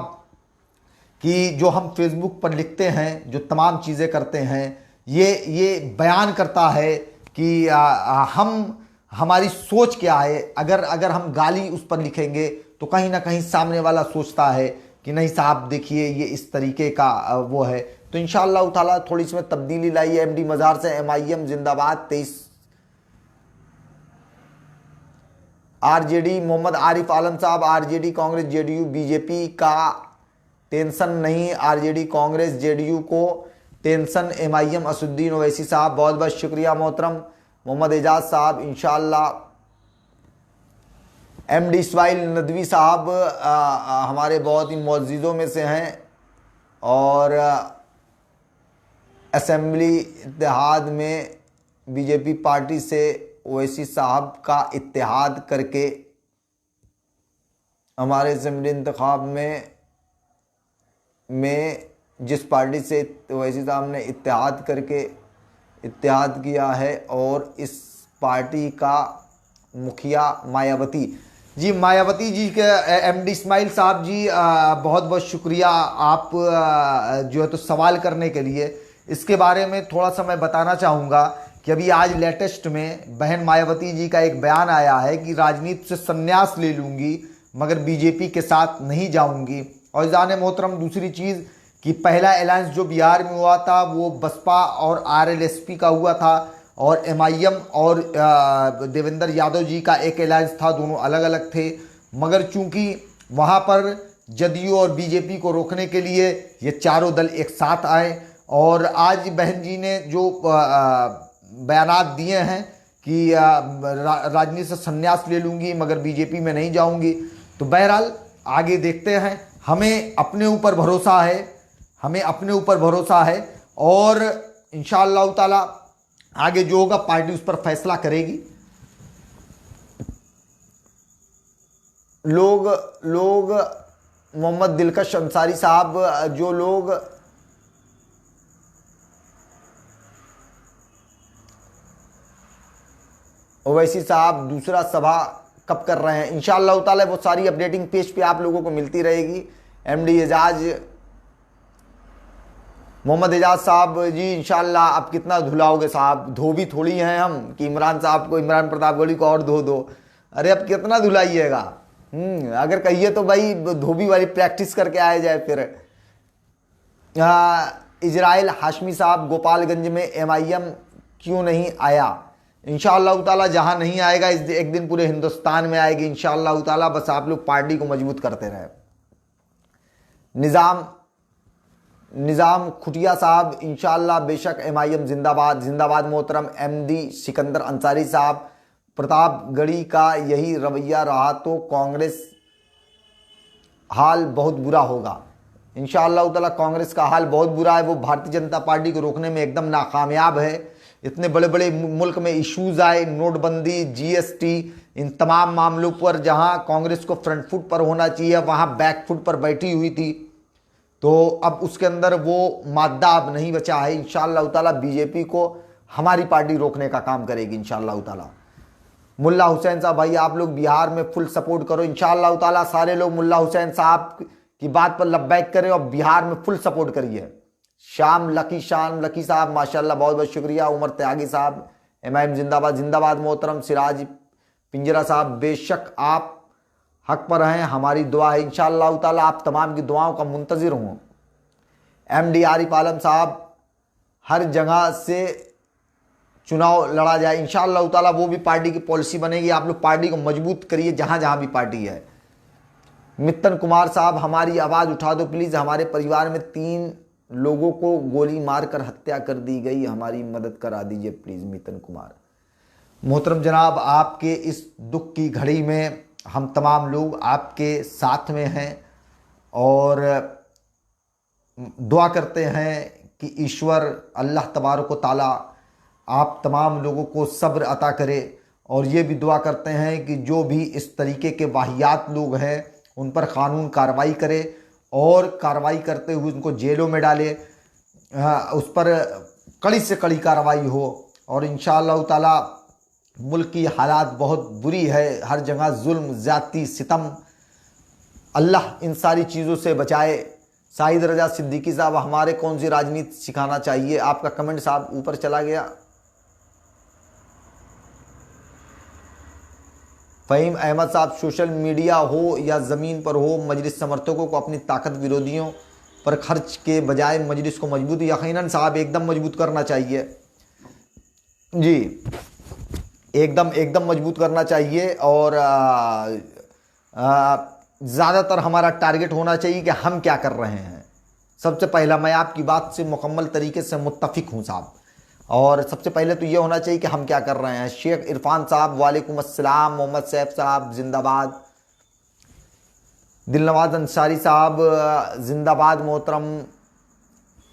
कि जो हम फेसबुक पर लिखते हैं, जो तमाम चीज़ें करते हैं, ये बयान करता है कि हमारी सोच क्या है। अगर हम गाली उस पर लिखेंगे तो कहीं ना कहीं सामने वाला सोचता है कि नहीं साहब देखिए ये इस तरीके का वो है। तो इंशाअल्लाह ताला थोड़ी इसमें तब्दीली लाइए। MD मज़ार से MIM जिंदाबाद। 23 RJD मोहम्मद आरिफ आलम साहब, RJD कांग्रेस JDU BJP का टेंशन नहीं, RJD कांग्रेस JDU को टेंशन MIM असुद्दीन ओवैसी साहब, बहुत बहुत शुक्रिया मोहतरम। मोहम्मद एजाज साहब, इंशाअल्लाह। MD इस्माइल नदवी साहब हमारे बहुत ही मुअज़्ज़िज़ों में से हैं और असेंबली इत्तेहाद में BJP पार्टी से ओवैसी साहब का इत्तेहाद करके हमारे असेंबली इंतखाब में जिस पार्टी से ओवैसी साहब ने इत्तेहाद किया है और इस पार्टी का मुखिया मायावती जी, मायावती जी के MD इस्माइल साहब जी बहुत बहुत शुक्रिया आप जो है तो सवाल करने के लिए। इसके बारे में थोड़ा सा मैं बताना चाहूँगा कि अभी आज लेटेस्ट में बहन मायावती जी का एक बयान आया है कि राजनीति से संन्यास ले लूँगी मगर BJP के साथ नहीं जाऊँगी। और जाने मोहतरम दूसरी चीज़ कि पहला अलायंस जो बिहार में हुआ था वो बसपा और RLSP का हुआ था और MIM और देवेंद्र यादव जी का एक अलायंस था, दोनों अलग अलग थे। मगर चूंकि वहाँ पर JDU और BJP को रोकने के लिए ये चारों दल एक साथ आए और आज बहन जी ने जो बयानात दिए हैं कि राजनीति से संन्यास ले लूँगी मगर BJP में नहीं जाऊँगी, तो बहरहाल आगे देखते हैं। हमें अपने ऊपर भरोसा है और इंशाअल्लाह ताला आगे जो होगा पार्टी उस पर फैसला करेगी। लोग मोहम्मद दिलकश अंसारी साहब, जो लोग ओवैसी साहब दूसरा सभा कब कर रहे हैं? इंशाअल्लाह ताला वो सारी अपडेटिंग पेज पे आप लोगों को मिलती रहेगी। एमडी एजाज, मोहम्मद एजाज साहब जी, इंशाअल्लाह आप कितना धुलाओगे साहब? धोबी थोड़ी हैं हम कि इमरान साहब को, इमरान प्रतापगढ़ी को और धो दो। अरे अब कितना धुलाइएगा? अगर कहिए तो भाई धोबी वाली प्रैक्टिस करके आया जाए फिर। इजराइल हाशमी साहब, गोपालगंज में एमआईएम क्यों नहीं आया? इंशाअल्लाह ताला जहां नहीं आएगा इस एक दिन पूरे हिंदुस्तान में आएगी इंशाअल्लाह ताला। बस आप लोग पार्टी को मजबूत करते रहे। निज़ाम खुटिया साहब, इंशाअल्लाह बेशक एमआईएम जिंदाबाद जिंदाबाद। मोहतरम एमडी सिकंदर अंसारी साहब, प्रतापगढ़ी का यही रवैया रहा तो कांग्रेस हाल बहुत बुरा होगा। इंशाअल्लाह ताला कांग्रेस का हाल बहुत बुरा है। वो भारतीय जनता पार्टी को रोकने में एकदम नाकामयाब है। इतने बड़े बड़े मुल्क में इश्यूज आए, नोटबंदी, जीएसटी, इन तमाम मामलों पर जहां कांग्रेस को फ्रंट फुट पर होना चाहिए वहां बैक फुट पर बैठी हुई थी। तो अब उसके अंदर वो मादा अब नहीं बचा है। इंशाअल्लाह ताला बीजेपी को हमारी पार्टी रोकने का काम करेगी इंशाअल्लाह ताला। मुल्ला हुसैन साहब, भाई आप लोग बिहार में फुल सपोर्ट करो इंशाअल्लाह ताला। सारे लोग मुल्ला हुसैन साहब की बात पर लब्बैक करें और बिहार में फुल सपोर्ट करिए। शाम लकी साहब, माशाल्लाह बहुत बहुत शुक्रिया। उमर त्यागी साहब, एमआईएम जिंदाबाद जिंदाबाद। मोहतरम सिराज पिंजरा साहब, बेशक आप हक पर हैं, हमारी दुआ है इंशाअल्लाह ताला। आप तमाम की दुआओं का मुंतज़िर हूँ। एमडी आरिफ आलम साहब, हर जगह से चुनाव लड़ा जाए इंशाअल्लाह ताला, वो भी पार्टी की पॉलिसी बनेगी। आप लोग पार्टी को मजबूत करिए जहाँ जहाँ भी पार्टी है। मित्तन कुमार साहब, हमारी आवाज़ उठा दो प्लीज़। हमारे परिवार में 3 लोगों को गोली मारकर हत्या कर दी गई, हमारी मदद करा दीजिए प्लीज़। मित्तन कुमार, मोहतरम जनाब, आपके इस दुख की घड़ी में हम तमाम लोग आपके साथ में हैं और दुआ करते हैं कि ईश्वर अल्लाह तबारक व ताला आप तमाम लोगों को सब्र अता करे। और ये भी दुआ करते हैं कि जो भी इस तरीके के वाहियात लोग हैं उन पर कानून कार्रवाई करे और कार्रवाई करते हुए उनको जेलों में डाले, उस पर कड़ी से कड़ी कार्रवाई हो। और इंशाअल्लाह ताला मुल्क की हालात बहुत बुरी है, हर जगह जुल्म, ज़्यादती, सितम। अल्लाह इन सारी चीज़ों से बचाए। साहिद रजा सिद्दीकी साहब, हमारे कौन सी राजनीति सिखाना चाहिए? आपका कमेंट साहब ऊपर चला गया। फ़हीम अहमद साहब, सोशल मीडिया हो या ज़मीन पर हो, मजलिस समर्थकों को अपनी ताकत विरोधियों पर खर्च के बजाय मजलिस को मजबूत, यकीनन साहब एकदम मजबूत करना चाहिए जी, एकदम मजबूत करना चाहिए। और ज़्यादातर हमारा टारगेट होना चाहिए कि हम क्या कर रहे हैं। सबसे पहला, मैं आपकी बात से मुकम्मल तरीके से मुत्तफ़िक हूँ साहब। और सबसे पहले तो ये होना चाहिए कि हम क्या कर रहे हैं। शेख इरफान साहब, वालेकुम अस्सलाम। मोहम्मद सैफ साहब जिंदाबाद। दिलनवाज अंसारी साहब जिंदाबाद। मोहतरम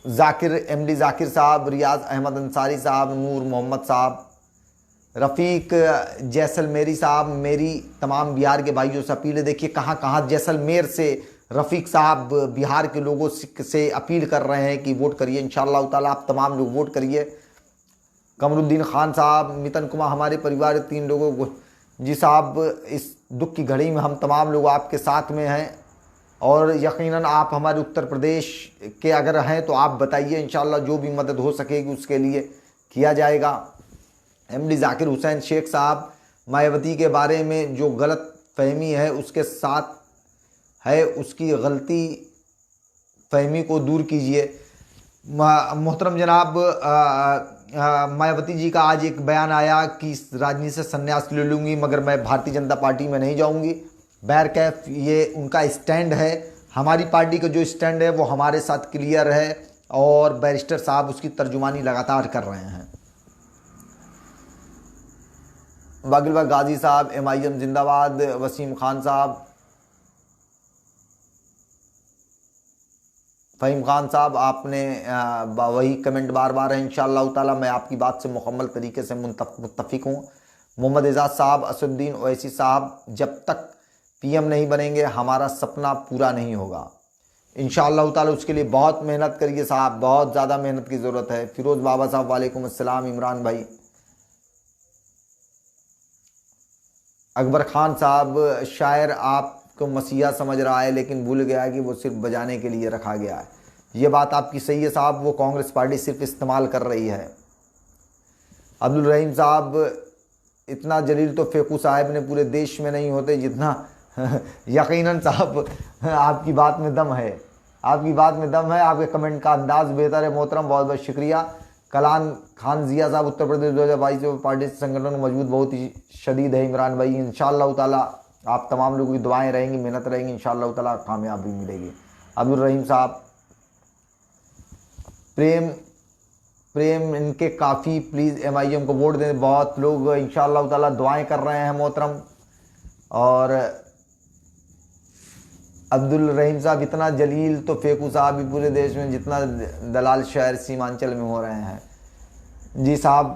जाकिर, एमडी जाकिर साहब, रियाज अहमद अंसारी साहब, नूर मोहम्मद साहब, रफ़ीक जैसलमेरी साहब, मेरी तमाम बिहार के भाइयों से अपील है। देखिए कहाँ कहाँ जैसलमेर से रफ़ीक साहब बिहार के लोगों से अपील कर रहे हैं कि वोट करिए इंशाअल्लाह ताला। आप तमाम लोग वोट करिए। कमरुद्दीन खान साहब, मितन कुमार, हमारे परिवार के 3 लोगों को जी साहब, इस दुख की घड़ी में हम तमाम लोग आपके साथ में हैं। और यकीनन आप हमारे उत्तर प्रदेश के अगर हैं तो आप बताइए, इंशाअल्लाह जो भी मदद हो सकेगी उसके लिए किया जाएगा। एमडी जाकिर हुसैन शेख साहब, मायावती के बारे में जो गलत फहमी है उसके साथ है, उसकी गलती फहमी को दूर कीजिए। मोहतरम जनाब, मायावती जी का आज एक बयान आया कि राजनीति से संन्यास ले लूँगी मगर मैं भारतीय जनता पार्टी में नहीं जाऊँगी। बहरकैफ ये उनका स्टैंड है। हमारी पार्टी का जो स्टैंड है वो हमारे साथ क्लियर है और बैरिस्टर साहब उसकी तर्जुमानी लगातार कर रहे हैं। वागिलवा गाजी साहब, एमआईएम जिंदाबाद। वसीम खान साहब, फ़हीम खान साहब, आपने वही कमेंट बार बार है। इंशाअल्लाह ताला मैं आपकी बात से मुकम्मल तरीके से मुत्तफ़िक हूँ। मोहम्मद एजाज साहब, असुद्दीन ओवैसी साहब, जब तक पीएम नहीं बनेंगे हमारा सपना पूरा नहीं होगा। इंशाअल्लाह ताला उसके लिए बहुत मेहनत करिए साहब, बहुत ज़्यादा मेहनत की ज़रूरत है। फिरोज़ बाबा साहब, वालेकुम अस्सलाम। इमरान भाई, अकबर खान साहब शायर आपको मसीहा समझ रहा है, लेकिन भूल गया कि वो सिर्फ बजाने के लिए रखा गया है। ये बात आपकी सही है साहब, वो कांग्रेस पार्टी सिर्फ इस्तेमाल कर रही है। अब्दुल रहीम साहब, इतना जलील तो फेकू साहब ने पूरे देश में नहीं होते जितना यकीनन साहब आपकी बात में दम है, आपकी बात में दम है। आपके कमेंट का अंदाज बेहतर है मोहतरम, बहुत बहुत शुक्रिया। कलान खान जिया साहब, उत्तर प्रदेश 2022 पार्टी संगठन मजबूत बहुत ही शदीद है इमरान भाई। इंशाअल्लाह ताला आप तमाम लोगों की दुआएं रहेंगी, मेहनत रहेंगी, इंशाअल्लाह ताला कामयाबी मिलेगी। अब्दुल रहीम साहब, प्रेम इनके काफ़ी, प्लीज़ MIM को वोट दें। बहुत लोग इंशाअल्लाह ताला दुआएं कर रहे हैं मोहतरम। और अब्दुल रहीम साहब, इतना जलील तो फेकू साहब भी पूरे देश में जितना दलाल शहर सीमांचल में हो रहे हैं। जी साहब,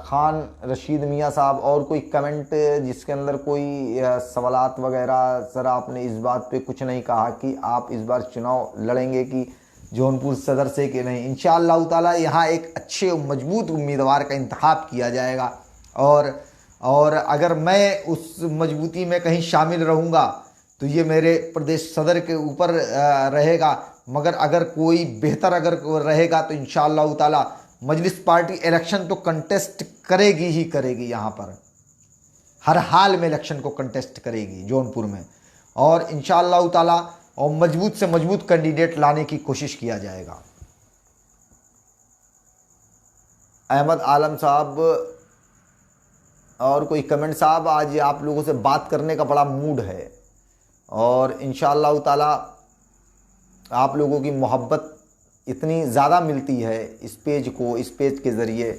खान रशीद मियाँ साहब, और कोई कमेंट जिसके अंदर कोई सवालात वगैरह? सर आपने इस बात पे कुछ नहीं कहा कि आप इस बार चुनाव लड़ेंगे कि जौनपुर सदर से कि नहीं। इंशाअल्लाह ताला यहाँ एक अच्छे मजबूत उम्मीदवार का इंतखाब किया जाएगा, और अगर मैं उस मजबूती में कहीं शामिल रहूँगा तो ये मेरे प्रदेश सदर के ऊपर रहेगा। मगर अगर कोई बेहतर अगर रहेगा तो इंशाअल्लाह ताला मजलिस पार्टी इलेक्शन तो कंटेस्ट करेगी ही करेगी, यहाँ पर हर हाल में इलेक्शन को कंटेस्ट करेगी जौनपुर में, और इंशाअल्लाह ताला और मजबूत से मजबूत कैंडिडेट लाने की कोशिश किया जाएगा। अहमद आलम साहब, और कोई कमेंट? साहब आज आप लोगों से बात करने का बड़ा मूड है, और इंशाअल्लाह ताला आप लोगों की मोहब्बत इतनी ज़्यादा मिलती है इस पेज के ज़रिए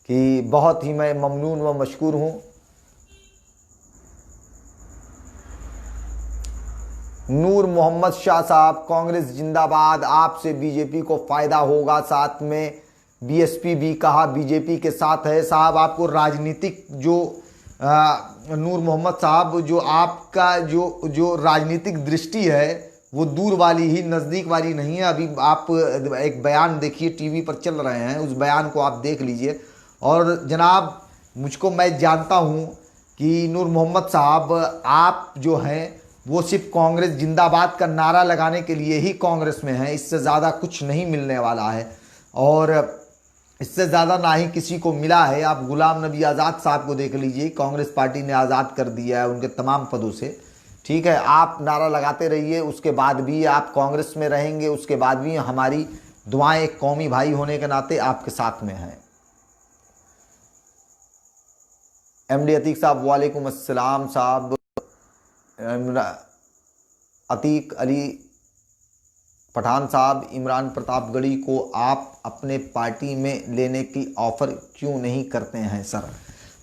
कि बहुत ही मैं ममनून व मशकूर हूँ। नूर मोहम्मद शाह साहब, कांग्रेस जिंदाबाद, आपसे बीजेपी को फ़ायदा होगा, साथ में BSP भी कहा बीजेपी के साथ है। साहब आपको राजनीतिक जो नूर मोहम्मद साहब, जो आपका जो राजनीतिक दृष्टि है वो दूर वाली ही, नज़दीक वाली नहीं है। अभी आप एक बयान देखिए, टीवी पर चल रहे हैं, उस बयान को आप देख लीजिए। और जनाब, मुझको मैं जानता हूँ कि नूर मोहम्मद साहब आप जो हैं वो सिर्फ कांग्रेस जिंदाबाद का नारा लगाने के लिए ही कांग्रेस में हैं, इससे ज़्यादा कुछ नहीं मिलने वाला है, और इससे ज़्यादा ना ही किसी को मिला है। आप गुलाम नबी आज़ाद साहब को देख लीजिए, कांग्रेस पार्टी ने आज़ाद कर दिया है उनके तमाम पदों से। ठीक है, आप नारा लगाते रहिए, उसके बाद भी आप कांग्रेस में रहेंगे, उसके बाद भी हमारी दुआएं एक कौमी भाई होने के नाते आपके साथ में हैं। MD अतीक साहब, वालेकुम अस्सलाम साहब। अतीक अली पठान साहब, इमरान प्रतापगढ़ी को आप अपने पार्टी में लेने की ऑफ़र क्यों नहीं करते हैं? सर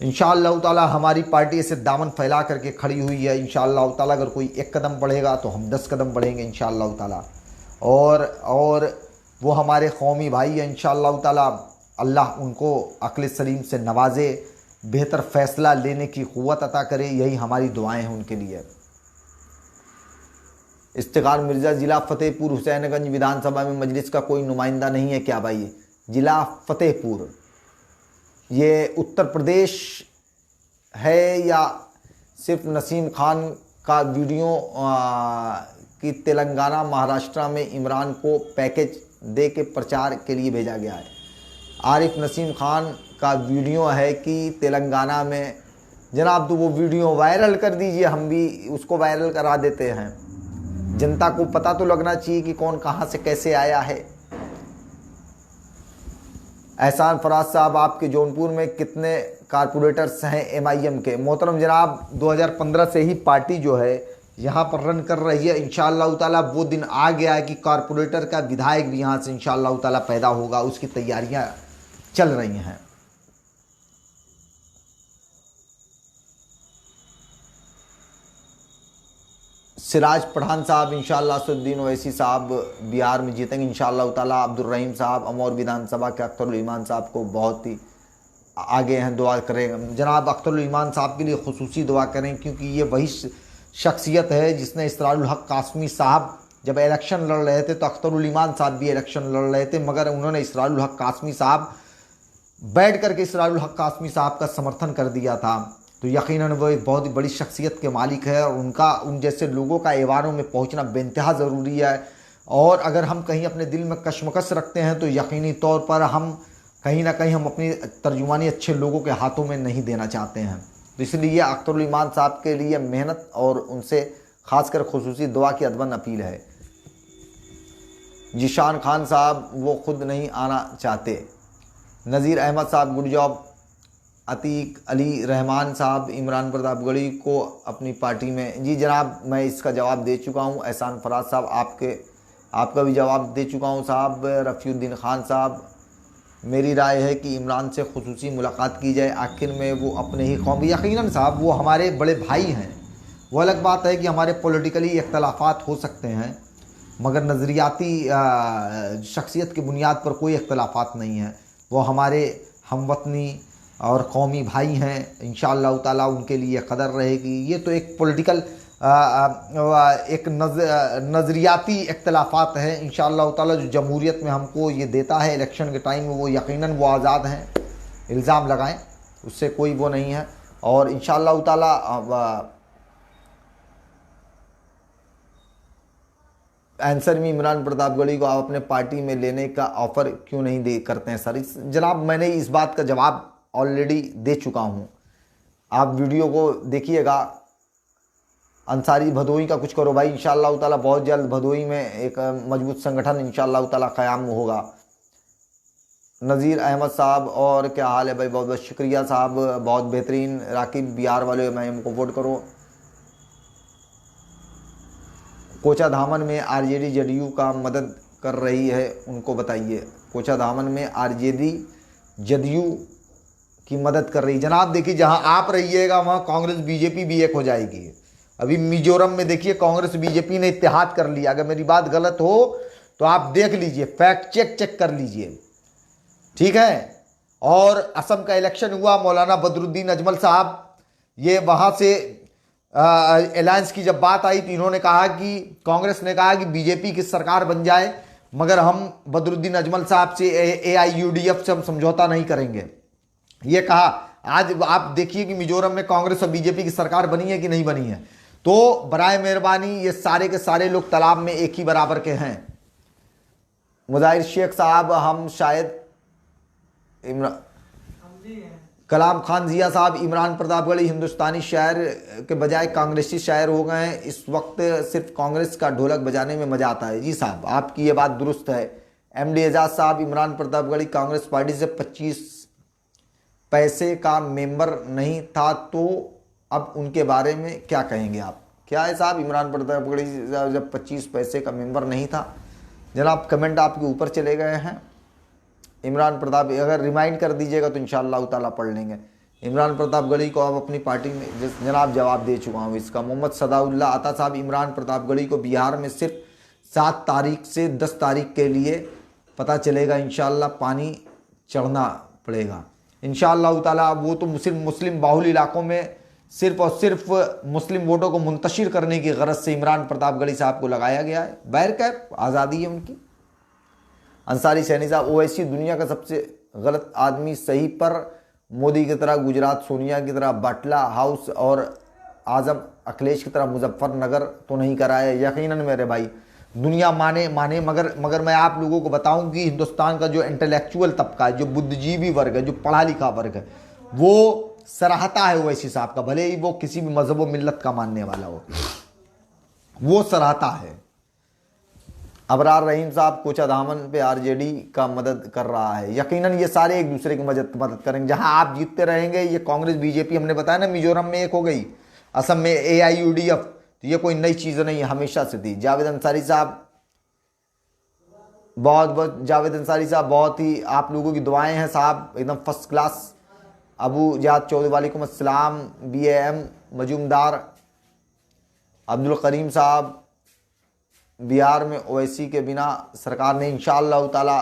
इंशाअल्लाह ताला हमारी पार्टी से दामन फैला करके खड़ी हुई है। इंशाअल्लाह ताला अगर कोई एक कदम बढ़ेगा तो हम 10 कदम बढ़ेंगे इंशाअल्लाह ताला, और वो हमारे कौमी भाई हैं। इंशाअल्लाह ताला अल्लाह उनको अक्ल सलीम से नवाजे, बेहतर फ़ैसला लेने की क़ुव्वत अता करे, यही हमारी दुआएं हैं उनके लिए। इफ्तिखार मिर्ज़ा, ज़िला फ़तेहपुर हुसैनगंज विधानसभा में मजलिस का कोई नुमाइंदा नहीं है क्या भाई? ज़िला फ़तेहपुर ये उत्तर प्रदेश है या सिर्फ नसीम खान का वीडियो कि तेलंगाना महाराष्ट्र में इमरान को पैकेज दे के प्रचार के लिए भेजा गया है? आरिफ नसीम खान का वीडियो है कि तेलंगाना में, जनाब तो वो वीडियो वायरल कर दीजिए, हम भी उसको वायरल करा देते हैं। जनता को पता तो लगना चाहिए कि कौन कहाँ से कैसे आया है। एहसान फराज साहब, आपके जौनपुर में कितने कारपोरेटर्स हैं MIM के? मोहतरम जनाब, 2015 से ही पार्टी जो है यहाँ पर रन कर रही है। इंशाअल्लाह ताला वो दिन आ गया है कि कारपोरेटर का विधायक भी यहाँ से इंशाअल्लाह ताला पैदा होगा, उसकी तैयारियाँ चल रही हैं। सिराज पठान साहब, इंशाअल्लाह असदुद्दीन ओवैसी साहब बिहार में जीतेंगे इंशाअल्लाह ताला। अब्दुल रहीम साहब, अमौर विधानसभा के अख्तरुल ईमान साहब को बहुत ही आगे हैं, दुआ करें। जनाब अख्तरुल ईमान साहब के लिए खुसूसी दुआ करें, क्योंकि ये वही शख्सियत है जिसने इसरारुल हक कासमी साहब जब इलेक्शन लड़ रहे थे तो अख्तरुल ईमान साहब भी इलेक्शन लड़ रहे थे, मगर उन्होंने इसरारुल हक कासमी साहब बैठ करके इसरारुल हक कासमी साहब का समर्थन कर दिया था। तो यकीनन वो एक बहुत ही बड़ी शख्सियत के मालिक है, और उन जैसे लोगों का ऐवानों में पहुंचना बेइंतहा ज़रूरी है। और अगर हम कहीं अपने दिल में कशमकश रखते हैं तो यकीनी तौर पर हम कहीं ना कहीं हम अपनी तर्जुमानी अच्छे लोगों के हाथों में नहीं देना चाहते हैं। तो इसलिए अख्तरुल ईमान साहब के लिए मेहनत और उनसे ख़ासकर खुसूसी दुआ की अदबन अपील है। जीशान खान साहब वो खुद नहीं आना चाहते। नज़ीर अहमद साहब गुड जॉब। अतीक अली रहमान साहब इमरान प्रतापगढ़ी को अपनी पार्टी में, जी जनाब मैं इसका जवाब दे चुका हूँ। एहसान फराज साहब आपका भी जवाब दे चुका हूँ साहब। रफ़ीउद्दीन ख़ान साहब, मेरी राय है कि इमरान से खुसूसी मुलाकात की जाए, आखिर में वो अपने ही कौम, यकीनन साहब वो हमारे बड़े भाई हैं। वो अलग बात है कि हमारे पॉलिटिकली इख्तलाफात हो सकते हैं, मगर नज़रियाती शख्सियत की बुनियाद पर कोई इख्तलाफात नहीं है। वो हमारे हमवतनी और कौमी भाई हैं। इंशाअल्लाह ताला उनके लिए कदर रहेगी। ये तो एक पॉलिटिकल एक नज़रियाती इख्तलाफात है। इंशाअल्लाह ताला जो जमहूरियत में हमको ये देता है इलेक्शन के टाइम में, वो यकीनन वो आज़ाद हैं, इल्ज़ाम लगाएं, उससे कोई वो नहीं है। और इंशाअल्लाह ताला आंसर में इमरान प्रतापगढ़ी को आप अपने पार्टी में लेने का ऑफ़र क्यों नहीं दे करते हैं सर? जनाब मैंने इस बात का जवाब ऑलरेडी दे चुका हूँ, आप वीडियो को देखिएगा। अंसारी भदोई का कुछ करो भाई, इंशाअल्लाह ताला बहुत जल्द भदोई में एक मजबूत संगठन इंशाअल्लाह ताला क़याम होगा। नज़ीर अहमद साहब और क्या हाल है भाई? बहुत बहुत शुक्रिया साहब, बहुत बेहतरीन। राकिब बिहार वाले मैं हमको वोट करो। कोचा धामन में आरजेडी जदयू का मदद कर रही है, उनको बताइए। कोचा धामन में आरजेडी जदयू की मदद कर रही। जनाब देखिए, जहां आप रहिएगा वहां कांग्रेस बीजेपी भी एक हो जाएगी। अभी मिजोरम में देखिए कांग्रेस बीजेपी ने इत्तेहाद कर लिया। अगर मेरी बात गलत हो तो आप देख लीजिए, फैक्ट चेक कर लीजिए, ठीक है। और असम का इलेक्शन हुआ, मौलाना बदरुद्दीन अजमल साहब ये वहां से अलायंस की जब बात आई तो इन्होंने कहा कि कांग्रेस ने कहा कि बीजेपी की सरकार बन जाए, मगर हम बदरुद्दीन अजमल साहब से AIUDF से हम समझौता नहीं करेंगे, ये कहा। आज आप देखिए कि मिजोरम में कांग्रेस और बीजेपी की सरकार बनी है कि नहीं बनी है। तो बराए मेहरबानी ये सारे के सारे लोग तालाब में एक ही बराबर के हैं। मुजाहिर शेख साहब, हम शायद कलाम खान जिया साहब, इमरान प्रतापगढ़ी हिंदुस्तानी शायर के बजाय कांग्रेसी शायर हो गए हैं। इस वक्त सिर्फ कांग्रेस का ढोलक बजाने में मजा आता है। जी साहब आपकी ये बात दुरुस्त है। MD एजाज साहब, इमरान प्रतापगढ़ी कांग्रेस पार्टी से 25 पैसे का मेंबर नहीं था, तो अब उनके बारे में क्या कहेंगे आप? क्या है साहब, इमरान प्रतापगढ़ी जब 25 पैसे का मेंबर नहीं था? जनाब कमेंट आपके ऊपर चले गए हैं। इमरान प्रताप अगर रिमाइंड कर दीजिएगा तो इंशाअल्लाह ताला पढ़ लेंगे। इमरान प्रतापगढ़ी को अब अपनी पार्टी में जनाब जवाब दे चुका हूँ इसका। मोहम्मद सदाउल्लाह अता साहब, इमरान प्रतापगढ़ी को बिहार में सिर्फ 7 तारीख से 10 तारीख के लिए पता चलेगा, इंशाअल्लाह पानी चढ़ना पड़ेगा इंशाअल्लाह ताला। वो तो मुस्लिम बाहुल इलाकों में सिर्फ और सिर्फ मुस्लिम वोटों को मुंतशिर करने की गरज से इमरान प्रतापगढ़ी साहब को लगाया गया है। बैरकैफ आज़ादी है उनकी। अंसारी सैनी साहब, ओवैसी दुनिया का सबसे गलत आदमी, सही पर मोदी की तरह गुजरात सोनिया की तरह बाटला हाउस और आजम अखिलेश की तरह मुजफ्फरनगर तो नहीं कराया। यकीनन मेरे भाई, दुनिया माने मगर मैं आप लोगों को बताऊं कि हिंदुस्तान का जो इंटेलेक्चुअल तबका है, जो बुद्धिजीवी वर्ग है, जो पढ़ा लिखा वर्ग है, वो सराहता है ओवैसी साहब का, भले ही वो किसी भी मजहब व मिल्लत का मानने वाला हो, वो सराहता है। अबरार रहीम साहब, कोचा धामन पे आरजेडी का मदद कर रहा है। यकीनन ये सारे एक दूसरे की मदद करेंगे। जहां आप जीतते रहेंगे, ये कांग्रेस बीजेपी हमने बताया ना मिजोरम में एक हो गई, असम में AIUDF, तो ये कोई नई चीज़ नहीं, हमेशा से थी। जावेद अंसारी साहब, जावेद अंसारी साहब बहुत ही आप लोगों की दुआएं हैं साहब, एकदम फर्स्ट क्लास। अबू जाद चौधरी वालेकुम अस्सलाम। BAM मजूमदार, अब्दुल करीम साहब, बिहार में ओवैसी के बिना सरकार ने इंशाअल्लाह ताला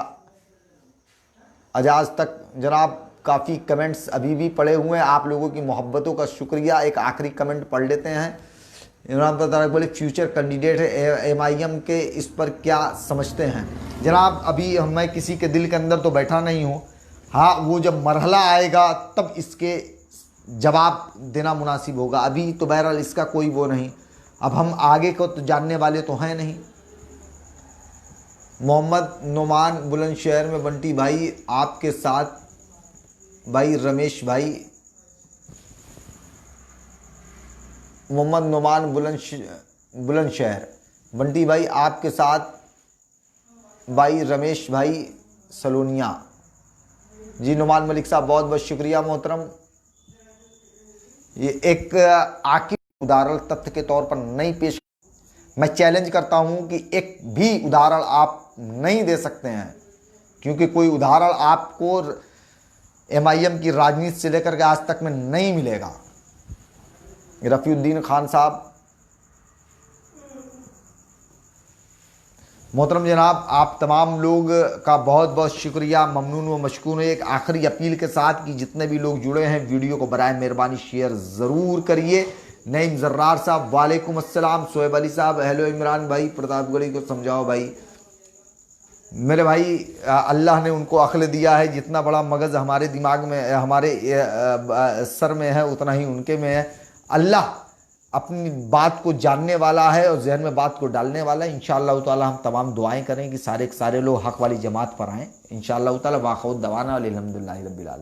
अजाज तक। जनाब काफ़ी कमेंट्स अभी भी पड़े हुए हैं, आप लोगों की मोहब्बतों का शुक्रिया। एक आखिरी कमेंट पढ़ लेते हैं। इमरान प्रतापगढ़ी फ्यूचर कैंडिडेट है MIM के, इस पर क्या समझते हैं? जनाब अभी मैं किसी के दिल के अंदर तो बैठा नहीं हूँ। हाँ, वो जब मरहला आएगा तब इसके जवाब देना मुनासिब होगा। अभी तो बहरहाल इसका कोई वो नहीं, अब हम आगे को तो जानने वाले तो हैं नहीं। मोहम्मद नोमान बुलंदशहर में बंटी भाई आपके साथ, भाई रमेश भाई, मोहम्मद नोमान बुलंदशहर, बंटी भाई आपके साथ, भाई रमेश भाई सलोनिया जी, नुमान मलिक साहब बहुत बहुत शुक्रिया मोहतरम। ये एक आखिरी उदाहरण तथ्य के तौर पर नहीं पेश, मैं चैलेंज करता हूं कि एक भी उदाहरण आप नहीं दे सकते हैं, क्योंकि कोई उदाहरण आपको MIM की राजनीति से लेकर के आज तक में नहीं मिलेगा। रफ़ीउद्दीन खान साहब, मोहतरम जनाब, आप तमाम लोग का बहुत बहुत शुक्रिया, ममनून व मशकूर। एक आखिरी अपील के साथ कि जितने भी लोग जुड़े हैं वीडियो को बराए मेहरबानी शेयर ज़रूर करिए। नईम जर्रार साहब वालेकुम अस्सलाम, सोहेब अली साहब हेलो, इमरान भाई प्रतापगढ़ी को समझाओ भाई। मेरे भाई अल्लाह ने उनको अक्ल दिया है, जितना बड़ा मगज़ हमारे दिमाग में, हमारे सर में है, उतना ही उनके में है। अल्लाह अपनी बात को जानने वाला है और जहन में बात को डालने वाला है। इंशाअल्लाह ताला हम तमाम दुआएं करें कि सारे के सारे लोग हक़ वाली जमात पर आएँ। इंशाअल्लाह ताला वाखुद दवाना अल्हम्दुलिल्लाहि रब्बिल आलमीन।